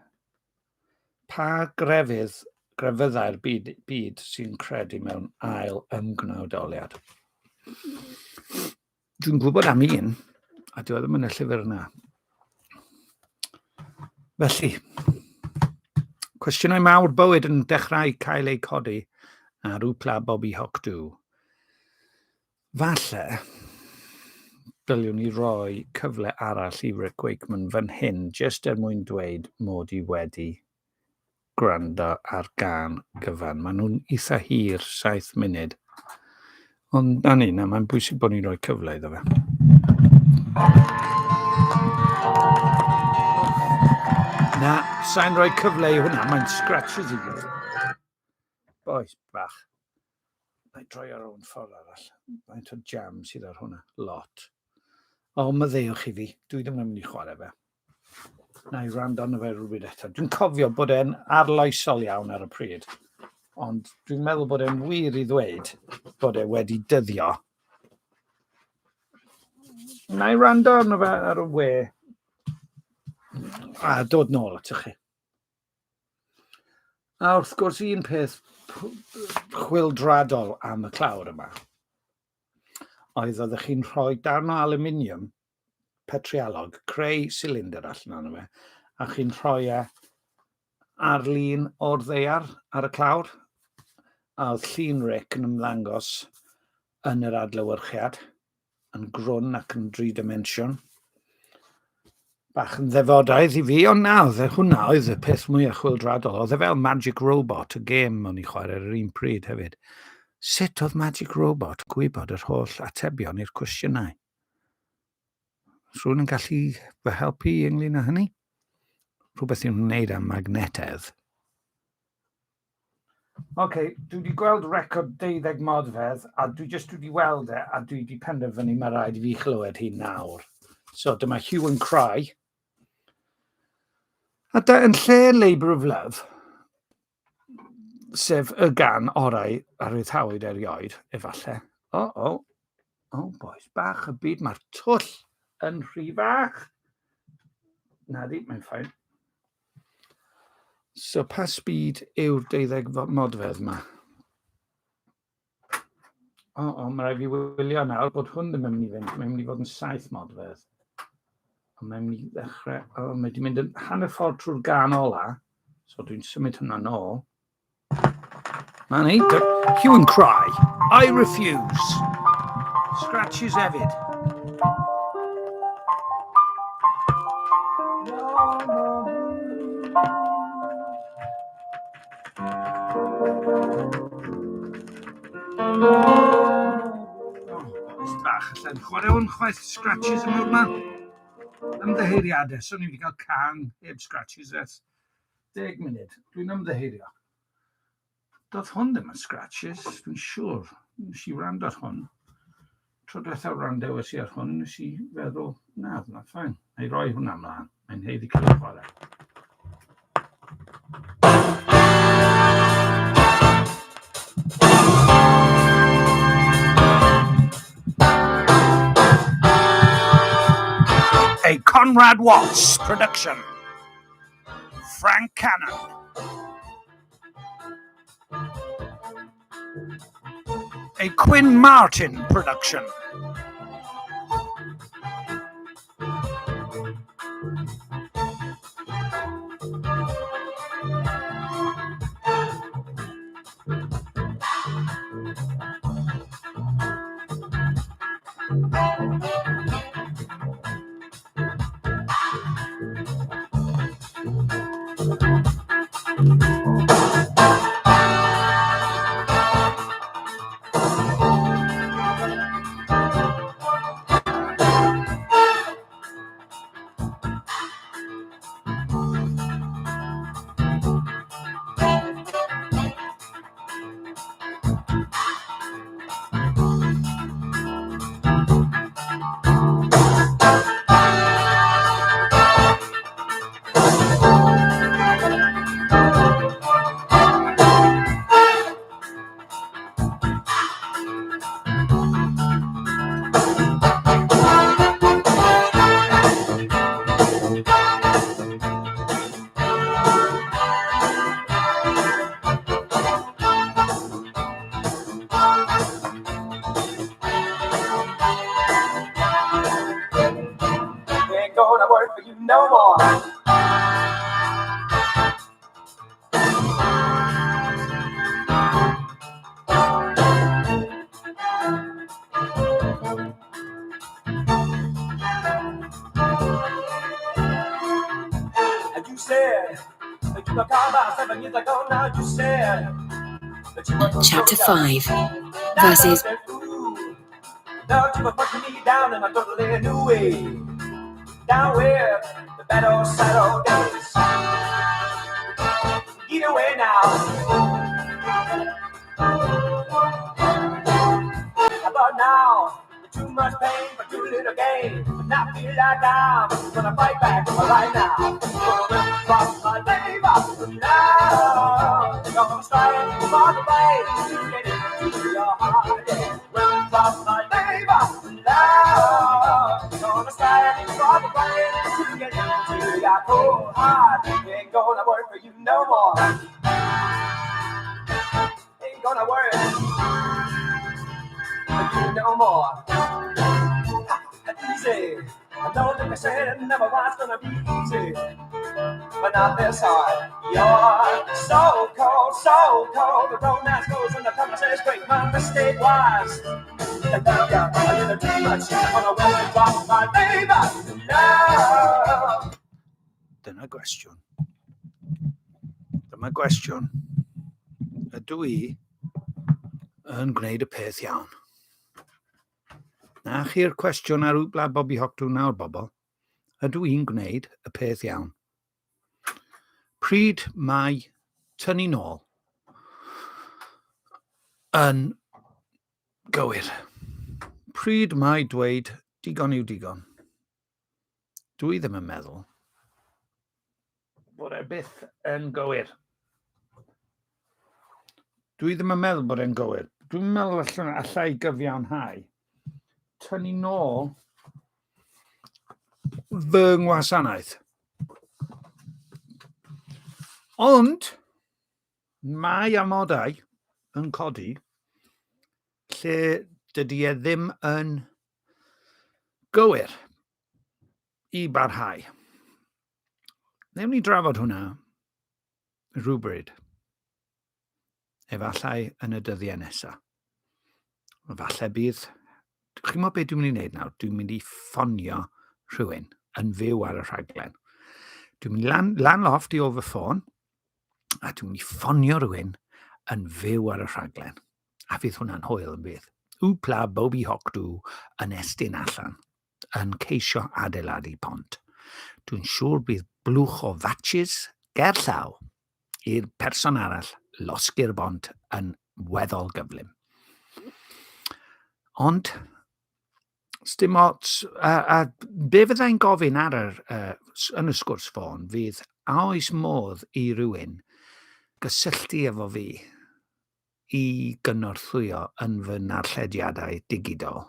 Pa grefyddau'r byd sy'n credu mewn ail ymgnawdoliad? Dwi'n gwybod am un, a dwi ddim yn y llyfr yna. Felly, cwestiynau mawr bywyd yn dechrau cael ei codi ar wpla Bobby Hocdw. Falle, byliwn ni roi cyfle arall i Rick Wakeman fan hyn, jyst mwyn dweud mod i wedi gwrando ar gân gyfan. Maen nhw'n eitha hir, 7 munud. Ond na ni, mae'n bwysig bod ni'n rhoi cyfle iddo fe. Na, sa'n rhoi cyfle i hwnna, mae'n scratches i fi. Boes bach. Mae'n droi ar o'n ffordd arall. Mae'n to jam sydd ar hwnna, lot. O, maddeuwch i fi, dwi ddim yn mynd i chwarae fe. Na i rand ond fe rhywbeth eto. Dwi'n cofio bod e'n arloesol iawn ar y pryd. Ond dwi'n meddwl bod e'n wir i ddweud bod e wedi dyddio. Na i rando arno fe ar y we. A dod nôl at chi. A wrth gwrs un peth chwildradol am y clawr yma oedd oeddech chi'n rhoi darn o aluminium petrialog, creu cylinder allan arno fe, a chi'n rhoi ar lun o'r ddaear ar y clawr, a oedd llun Rick yn ymddangos yn yr adlewyrchiad, yn grwn ac yn 3 dimension. Bach yn ddefodaidd i fi, ond na, hwnna oedd y peth mwyaf chwildradol. Oedd e fel Magic Robot, y gêm o'n i chwarae ar yr un pryd hefyd. Sut oedd Magic Robot gwybod yr holl atebion i'r cwestiynau? Rwy'n yn gallu fy helpu ynglyn â hynny? Rhywbeth i'n wneud am magnetedd. Dwi wedi gweld record 12 modfedd, a dwi wedi weld e, a dwi wedi penderfynu mae rhaid i fi chlywed hi nawr. So dyma Hue and Cry. A yn lle Labour of Love, sef y gan orau arwyddhawyd erioed, efallai. Boes bach y byd, mae'r twll yn rhy fach. Na di, mae'n ffain. So pa speed yw'r 12 modfedd yma? Mae rhaid fi wylio nawr bod hwn ddim yn mynd i fynd. Mae'n mynd i fod yn 7 modfedd. Mae'n mynd i ddechrau... mae wedi mynd yn hanner ffordd trwy'r gan ola. So dwi'n symud hynna nôl. Mae'n ei... Hue and cry. I refuse. Scratches hefyd. Allan chwarae o'n chwaith scratches yn ymwneud yma. Ymddeheiriadau, so ni wedi cael can heb scratches ers 10 munud. Dwi'n ymddeheirio. Doedd hwn ddim yn scratches, dwi'n siŵr. Nes i wrando ar hwn. Tro diwethaf wrando es i ar hwn, nes i feddwl, na, dyna ffain. Neu roi hwnna ymlaen. Mae'n heiddi cael ei chwarae. A Conrad Watts production. Frank Cannon. A Quinn Martin production. No more. And you said that you were called about 7 years ago. Now you said that you were Chapter 5, verses. Now you were putting me down in a totally new way. Down where the battle settled days. Get away now. About now, too much pain for too little gain. And I feel like I'm gonna fight back right now. Gonna rip across my neighbor now. Gonna strike for the way to get into your heart. Yeah. Rip across my neighbor now. Gonna strike for the way to get into your cold heart. Ain't gonna work for you no more. Ain't gonna work for you no more. Easy. I know that they said it never was gonna be easy, but not this hard. You're so cold. The romance goes when the promise is great. My mistake was that love you a little too much. On a woman drop my baby. No. Dyna gwestiwn. Ydw i yn gwneud y peth iawn? Na chi'r cwestiwn ar wbla Bobby Hocklw nawr, bobl. Ydw i'n gwneud y peth iawn? Pryd mae tynnu nôl yn gywir? Pryd mae dweud digon yw digon? Dwi ddim yn meddwl bod e byth yn gywir. Dwi ddim yn meddwl bod e'n gywir. Dwi'n meddwl allai gyfiawnhau tynnu nôl fy ngwasanaeth. Ond mae amodau yn codi lle dydy e ddim yn gywir. i barhau. Newn ni drafod hwnna rhywbryd, efallai yn y dyddiau nesaf. Falle bydd, chi'n meddwl beth dwi'n mynd i wneud nawr? Dwi'n mynd i ffonio rhywun yn fyw ar y rhaglen. Dwi'n mynd lan loft i ôl fy ffôn, a dwi'n mynd i ffonio rhywun yn fyw ar y rhaglen. A fydd hwnna'n hwyl yn bydd. Wpla Bobby Hocdw yn estyn allan, yn ceisio adeiladu pont. Dwi'n siŵr bydd blwch o fatches ger llaw i'r person arall losgu'r bont yn weddol gyflym. Ond, dim ots, a be fyddai'n gofyn yn y sgwrs ffôn fydd a oes modd i rywun gysylltu efo fi i gynorthwyo yn fy narllediadau digidol.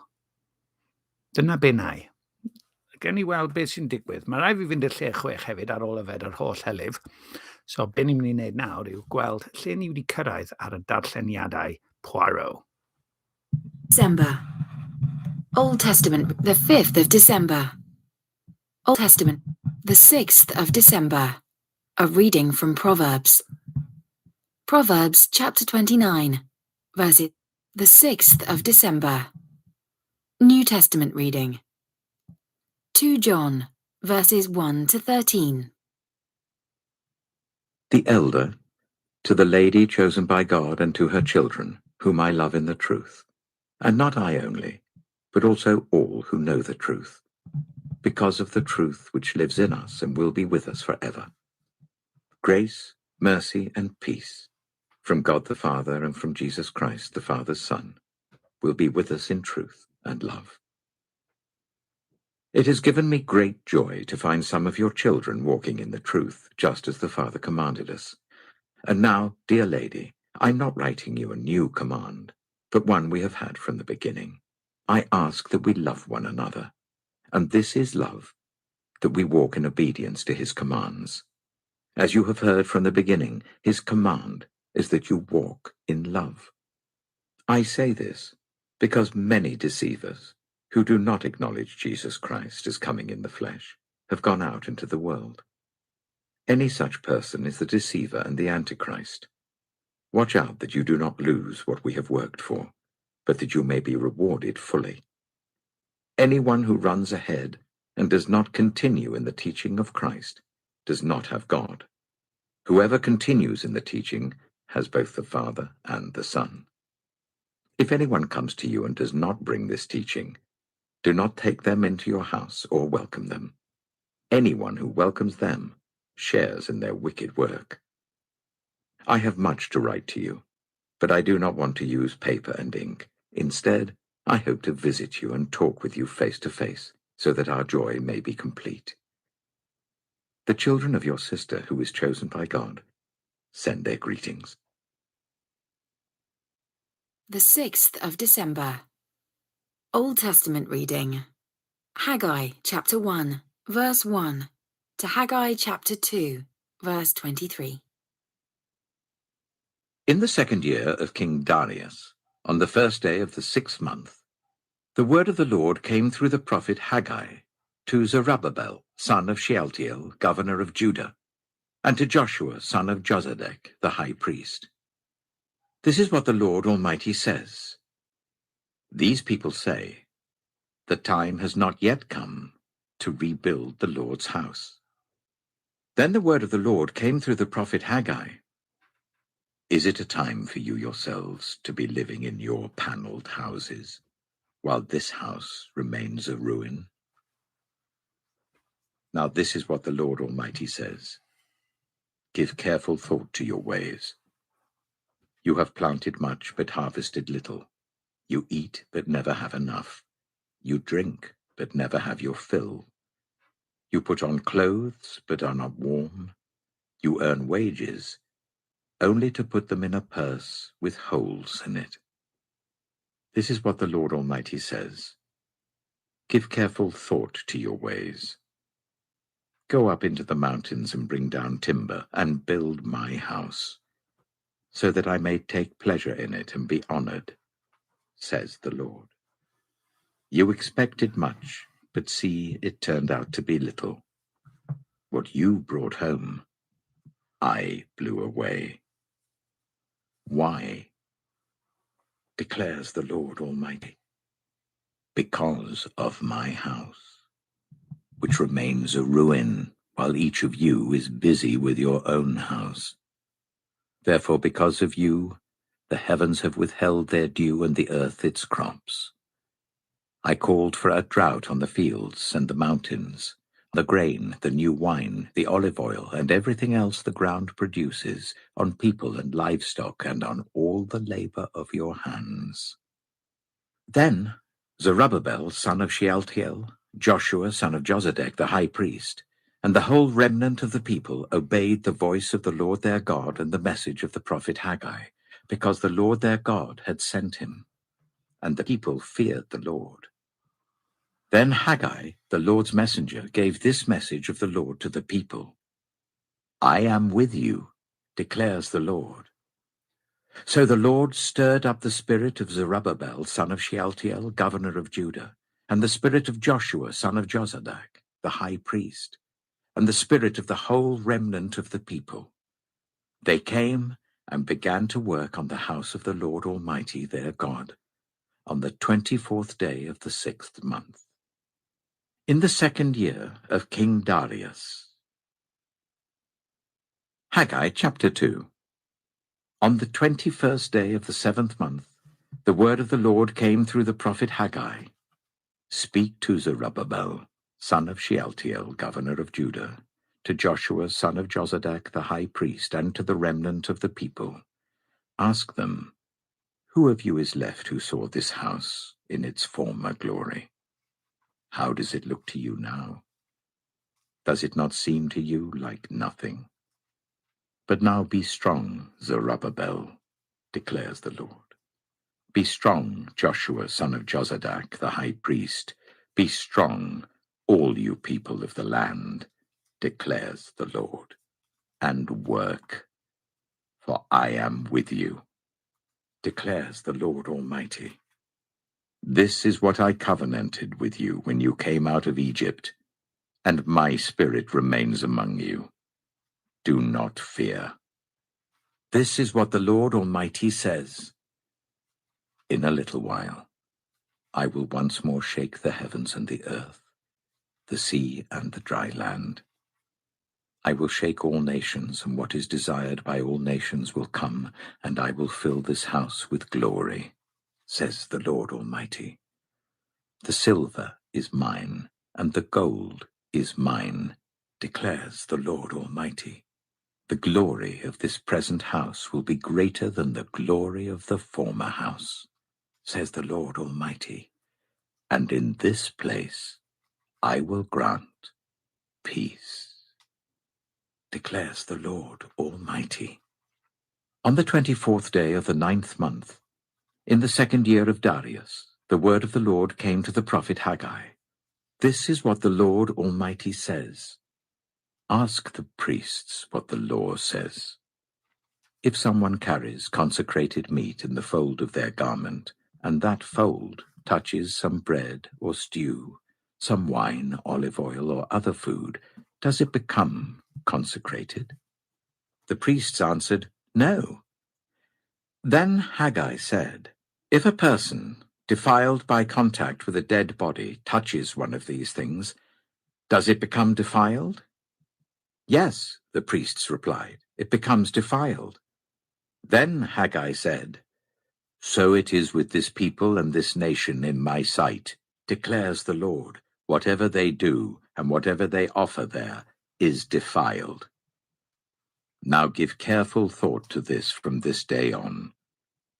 Dyna be nai. Gen i weld beth sy'n digwydd. Mae rai fi fynd i'r lle 6 hefyd ar ôl yfed yr holl helyf. So, be ni'n mynd i wneud nawr yw gweld lle ni wedi cyrraedd ar y darlleniadau Poirot. December. Old Testament, the 5th of December. Old Testament, the 6th of December. A reading from Proverbs. Proverbs chapter 29, verses the 6th of December. New Testament reading. 2 John, verses 1 to 13. The elder, to the lady chosen by God and to her children, whom I love in the truth, and not I only, but also all who know the truth, because of the truth which lives in us and will be with us forever. Grace, mercy, and peace from God the Father and from Jesus Christ, the Father's Son, will be with us in truth and love. It has given me great joy to find some of your children walking in the truth, just as the Father commanded us. And now, dear lady, I'm not writing you a new command, but one we have had from the beginning. I ask that we love one another, and this is love, that we walk in obedience to his commands. As you have heard from the beginning, his command is that you walk in love. I say this because many deceivers, who do not acknowledge Jesus Christ as coming in the flesh, have gone out into the world. Any such person is the deceiver and the Antichrist. Watch out that you do not lose what we have worked for, but that you may be rewarded fully. Anyone who runs ahead and does not continue in the teaching of Christ does not have God. Whoever continues in the teaching has both the Father and the Son. If anyone comes to you and does not bring this teaching, do not take them into your house or welcome them. Anyone who welcomes them shares in their wicked work. I have much to write to you, but I do not want to use paper and ink. Instead, I hope to visit you and talk with you face to face, so that our joy may be complete. The children of your sister, who is chosen by God, send their greetings. The 6th of December. Old Testament reading. Haggai chapter 1, verse 1 to Haggai chapter 2, verse 23. In the 2nd year of King Darius, on the 1st day of the 6th month, the word of the Lord came through the prophet Haggai to Zerubbabel, son of Shealtiel, governor of Judah, and to Joshua, son of Jozadak, the high priest. This is what the Lord Almighty says. These people say, the time has not yet come to rebuild the Lord's house. Then the word of the Lord came through the prophet Haggai. Is it a time for you yourselves to be living in your paneled houses, while this house remains a ruin? Now this is what the Lord Almighty says. Give careful thought to your ways. You have planted much but harvested little. You eat but never have enough. You drink but never have your fill. You put on clothes but are not warm. You earn wages only to put them in a purse with holes in it. This is what the Lord Almighty says. Give careful thought to your ways. Go up into the mountains and bring down timber and build my house, so that I may take pleasure in it and be honored, says the Lord. You expected much, But see, it turned out to be little. What you brought home, I blew away. Why? Declares the Lord Almighty. Because of my house, which remains a ruin, while each of you is busy with your own house. Therefore, because of you, the heavens have withheld their dew and the earth its crops. I called for a drought on the fields and the mountains, the grain, the new wine, the olive oil, and everything else the ground produces, on people and livestock, and on all the labor of your hands. Then Zerubbabel, son of Shealtiel, Joshua, son of Jozadak, the high priest, and the whole remnant of the people obeyed the voice of the Lord their God and the message of the prophet Haggai, because the Lord their God had sent him, and the people feared the Lord. Then Haggai, the Lord's messenger, gave this message of the Lord to the people. I am with you, declares the Lord. So the Lord stirred up the spirit of Zerubbabel, son of Shealtiel, governor of Judah, and the spirit of Joshua, son of Jozadak, the high priest, and the spirit of the whole remnant of the people. They came and began to work on the house of the Lord Almighty their God, on the 24th day of the 6th month. In the 2nd year of King Darius. Haggai chapter 2. On the 21st day of the 7th month, the word of the Lord came through the prophet Haggai. Speak to Zerubbabel, son of Shealtiel, governor of Judah, to Joshua, son of Jozadak, the high priest, and to the remnant of the people. Ask them, who of you is left who saw this house in its former glory? How does it look to you now? Does it not seem to you like nothing? But now be strong, Zerubbabel, declares the Lord. Be strong, Joshua, son of Jozadak, the high priest. Be strong, all you people of the land, declares the Lord, and work, for I am with you, declares the Lord Almighty. This is what I covenanted with you when you came out of Egypt, and my spirit remains among you. Do not fear. This is what the Lord Almighty says. In a little while, I will once more shake the heavens and the earth, the sea and the dry land. I will shake all nations, and what is desired by all nations will come, and I will fill this house with glory, says the Lord Almighty. The silver is mine, and the gold is mine, declares the Lord Almighty. The glory of this present house will be greater than the glory of the former house, says the Lord Almighty. And in this place I will grant peace, declares the Lord Almighty. On the 24th day of the 9th month, in the 2nd year of Darius, the word of the Lord came to the prophet Haggai. This is what the Lord Almighty says. Ask the priests what the law says. If someone carries consecrated meat in the fold of their garment, and that fold touches some bread or stew, some wine, olive oil, or other food, does it become consecrated? The priests answered, No. Then Haggai said, If a person, defiled by contact with a dead body, touches one of these things, does it become defiled? Yes, the priests replied, it becomes defiled. Then Haggai said, So it is with this people and this nation in my sight, declares the Lord. Whatever they do and whatever they offer there is defiled. Now give careful thought to this from this day on.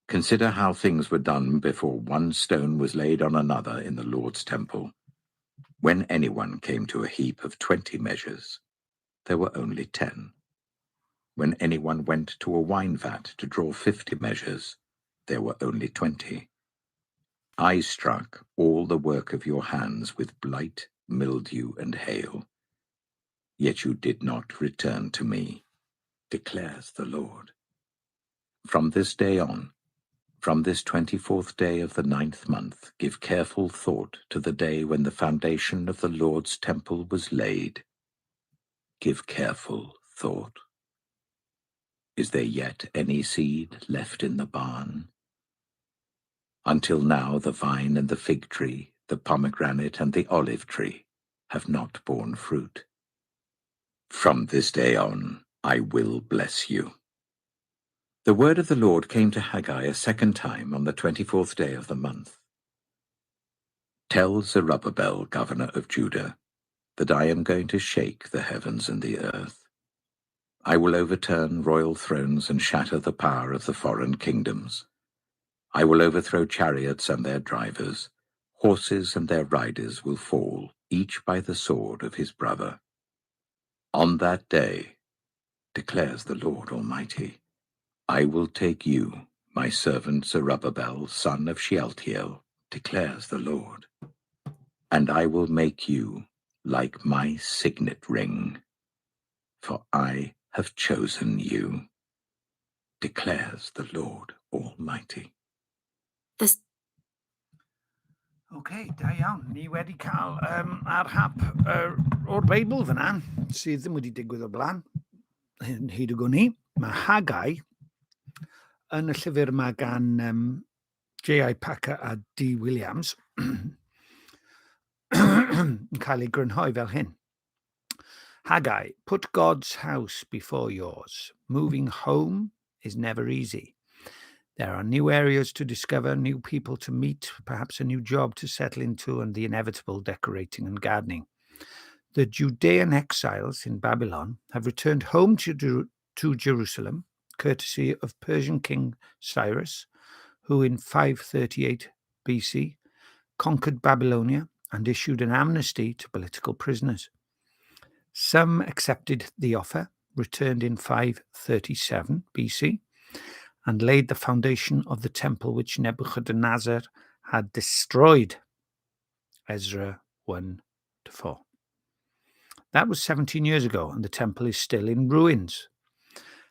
Consider how things were done before one stone was laid on another in the Lord's temple. When anyone came to a heap of 20 measures, there were only 10. When anyone went to a wine vat to draw 50 measures, there were only 20. I struck all the work of your hands with blight, mildew, and hail. Yet you did not return to me, declares the Lord. From this day on, From this 24th day of the 9th month, give careful thought to the day when the foundation of the Lord's temple was laid. Give careful thought. Is there yet any seed left in the barn? Until now the vine and the fig tree, the pomegranate and the olive tree have not borne fruit. From this day on, I will bless you. The word of the Lord came to Haggai a second time on the 24th day of the month. Tell Zerubbabel, governor of Judah, that I am going to shake the heavens and the earth. I will overturn royal thrones and shatter the power of the foreign kingdoms. I will overthrow chariots and their drivers. Horses and their riders will fall, each by the sword of his brother. On that day, declares the Lord Almighty, I will take you, my servant Zerubbabel, son of Shealtiel, declares the Lord, and I will make you like my signet ring, for I have chosen you, declares the Lord Almighty. OK, da iawn. Ni wedi cael ar hap o'r Beibl fyna, sydd ddim wedi digwydd o blaen. Hyd y gwni, mae Haggai yn y llyfr yma gan J.I. Packer a D. Williams yn cael ei grynhoi fel hyn. Haggai, put God's house before yours. Moving home is never easy. There are new areas to discover, new people to meet, perhaps a new job to settle into, and the inevitable decorating and gardening. The Judean exiles in Babylon have returned home to Jerusalem, courtesy of Persian King Cyrus, who in 538 BC conquered Babylonia and issued an amnesty to political prisoners. Some accepted the offer, returned in 537 BC, and laid the foundation of the temple which Nebuchadnezzar had destroyed. Ezra 1-4. That was 17 years ago, and the temple is still in ruins.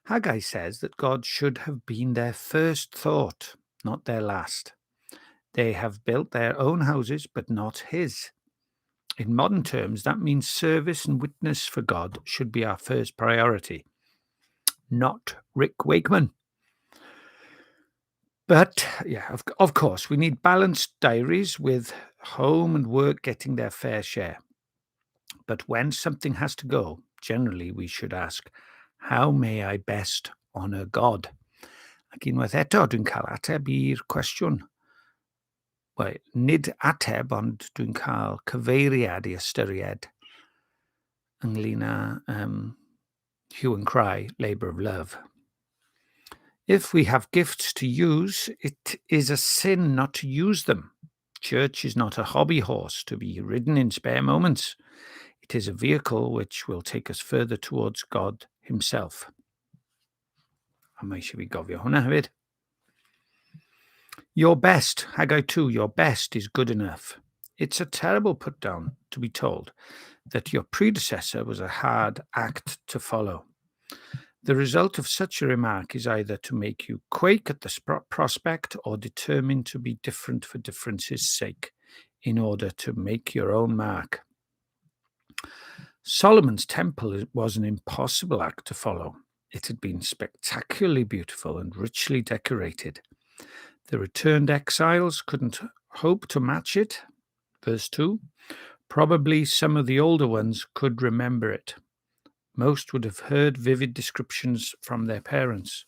Haggai says that God should have been their first thought, not their last. They have built their own houses, but not his. In modern terms, that means service and witness for God should be our first priority, not Rick Wakeman. But, yeah, of course, we need balanced diaries with home and work getting their fair share. But when something has to go, generally we should ask, how may I best honour God? Ac unwaith eto, dwi'n cael ateb i'r cwestiwn. Wel, nid ateb, ond dwi'n cael cyfeiriad I ystyried ynglyn â hue and cry, labour of love. If we have gifts to use, it is a sin not to use them. Church is not a hobby horse to be ridden in spare moments. It is a vehicle which will take us further towards God himself. A mae eisiau fi gofio hwnna hefyd. Your best, Haggai 2, your best is good enough. It's a terrible put down to be told that your predecessor was a hard act to follow. The result of such a remark is either to make you quake at the prospect or determined to be different for difference's sake in order to make your own mark. Solomon's temple was an impossible act to follow. It had been spectacularly beautiful and richly decorated. The returned exiles couldn't hope to match it. Verse 2, probably some of the older ones could remember it. Most would have heard vivid descriptions from their parents.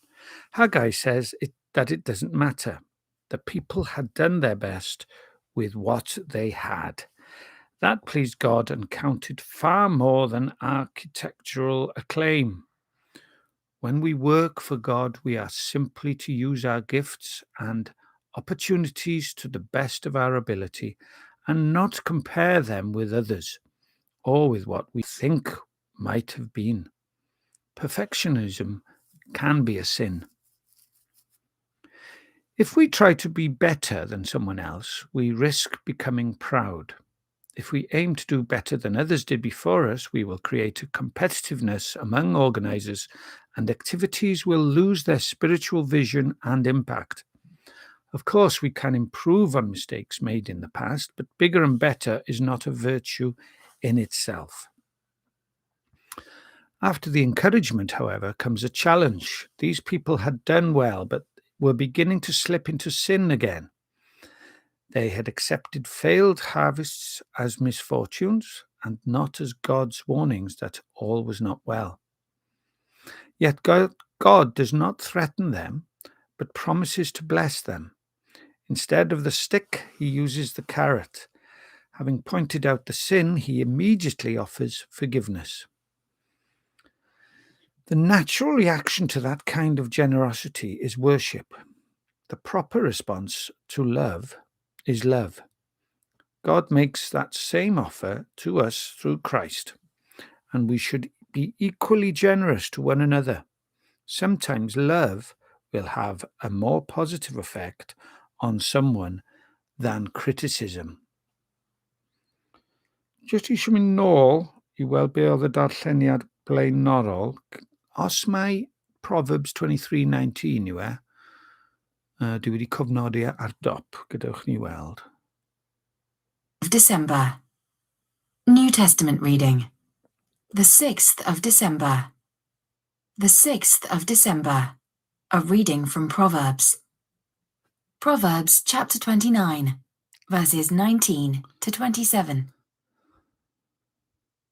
Haggai says that it doesn't matter. The people had done their best with what they had. That pleased God and counted far more than architectural acclaim. When we work for God, we are simply to use our gifts and opportunities to the best of our ability and not compare them with others or with what we think might have been. Perfectionism can be a sin. If we try to be better than someone else, we risk becoming proud. If we aim to do better than others did before us, we will create a competitiveness among organisers, and activities will lose their spiritual vision and impact. Of course, we can improve on mistakes made in the past, but bigger and better is not a virtue in itself. After the encouragement, however, comes a challenge. These people had done well, but were beginning to slip into sin again. They had accepted failed harvests as misfortunes and not as God's warnings that all was not well. Yet God does not threaten them, but promises to bless them. Instead of the stick, he uses the carrot. Having pointed out the sin, he immediately offers forgiveness. The natural reaction to that kind of generosity is worship. The proper response to love is love. God makes that same offer to us through Christ, and we should be equally generous to one another. Sometimes love will have a more positive effect on someone than criticism. Just eisiau mynd nôl I weld be oedd y darlleniad blaenorol. Os mae Proverbs 23:19 yw e, dwi wedi cofnodi ar dop, gadewch ni weld. December. New Testament reading. The 6th of December. The 6th of December. A reading from Proverbs. Proverbs chapter 29, verses 19 to 27.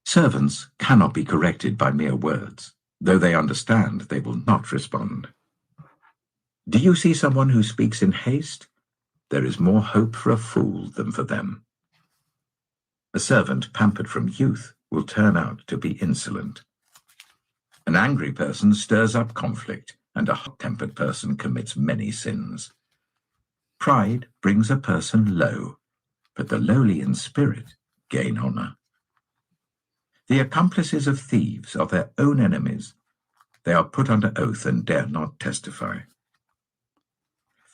Servants cannot be corrected by mere words. Though they understand, they will not respond. Do you see someone who speaks in haste? There is more hope for a fool than for them. A servant pampered from youth will turn out to be insolent. An angry person stirs up conflict, and a hot-tempered person commits many sins. Pride brings a person low, but the lowly in spirit gain honor. The accomplices of thieves are their own enemies. They are put under oath and dare not testify.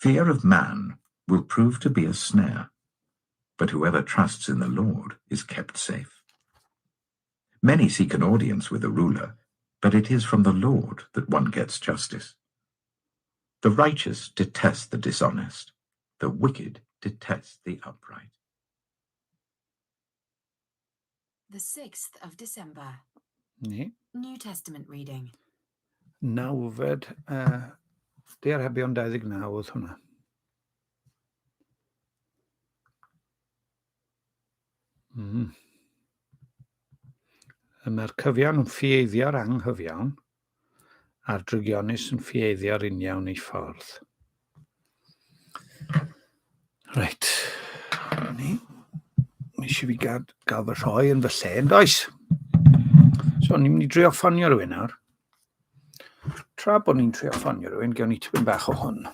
Fear of man will prove to be a snare, but whoever trusts in the Lord is kept safe. Many seek an audience with a ruler, but it is from the Lord that one gets justice. The righteous detest the dishonest. The wicked detest the upright. The 6th of December. Ni. New Testament reading. Nawfed, Diarhebion 29 oedd hwnna. Mae'r cyfiawn yn ffieidio'r anghyfiawn, a'r drygionus yn ffieidio'r uniawn ei ffordd. Reit. Ni eisiau fi gael fy rhoi yn fy lle, yn does? So, ni'n mynd I drio ffonio rhywun nawr. Tra bod ni'n trio ffonio rhywun, gewn ni tipyn bach o hwn.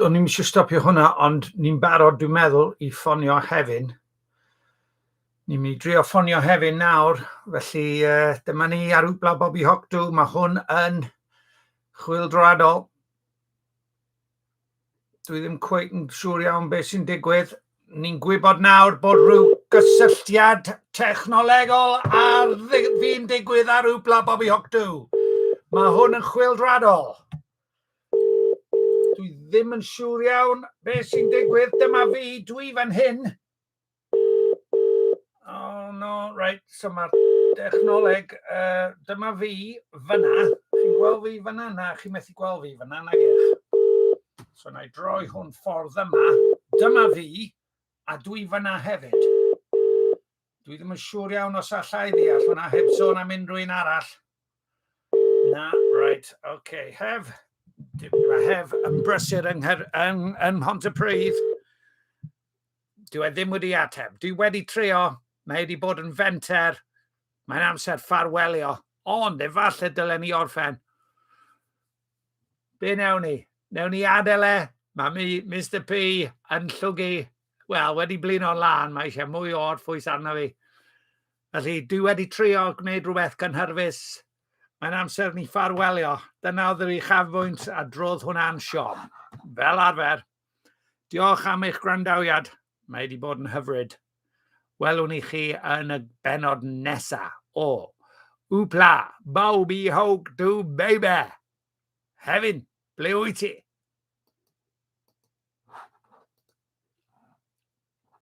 O'n i'n eisiau stopio hwnna, ond ni'n barod, dwi'n meddwl, I ffonio Hefin. Ni'n mynd I drio ffonio Hefin nawr, felly dyma ni ar Wpla Bobby Hocdw. Mae hwn yn chwyldroadol. Dwi ddim cweit yn siŵr iawn beth sy'n digwydd. Ni'n gwybod nawr bod rhyw gysylltiad technolegol ar fi'n digwydd ar Wpla Bobby Hocdw. Mae hwn yn chwyldroadol. Dwi ddim yn siŵr iawn beth sy'n digwydd. Dyma fi, dwi fan hyn. Oh no, right, so mae'r dechnoleg, dyma fi fyna. Chi'n gweld fi fyna? Na, chi'n methu gweld fi fyna, nag eich. So na I droi hwn ffordd yma. Dyma fi, a dwi fyna hefyd. Dwi ddim yn siŵr iawn os allai ddeall hwnna, heb sôn am unrhyw un arall. Na, right, okay, Hef. Mae Hef yn brysur yng Mhontypridd. Dwi ddim wedi ateb. Dwi wedi trio. Mae wedi bod yn fenter. Mae'n amser ffarwelio. Ond efallai dylen ni orffen. Be newn ni? Newn ni adael e. Mae Mr P yn llwgu. Wel, wedi blino'n lan. Mae eisiau mwy o orffwys arno fi. Felly, dwi wedi trio gwneud rhywbeth gynhyrfus. Mae'n amser ni ffarwelio. Dyna oedd yr uchafbwynt a drodd hwnna'n siom. Fel arfer. Diolch am eich gwrandawiad. Mae wedi bod yn hyfryd. Welwn I chi yn y benod nesaf o Wpla Bobby Hocdw baby. Hefin, ble wyt ti?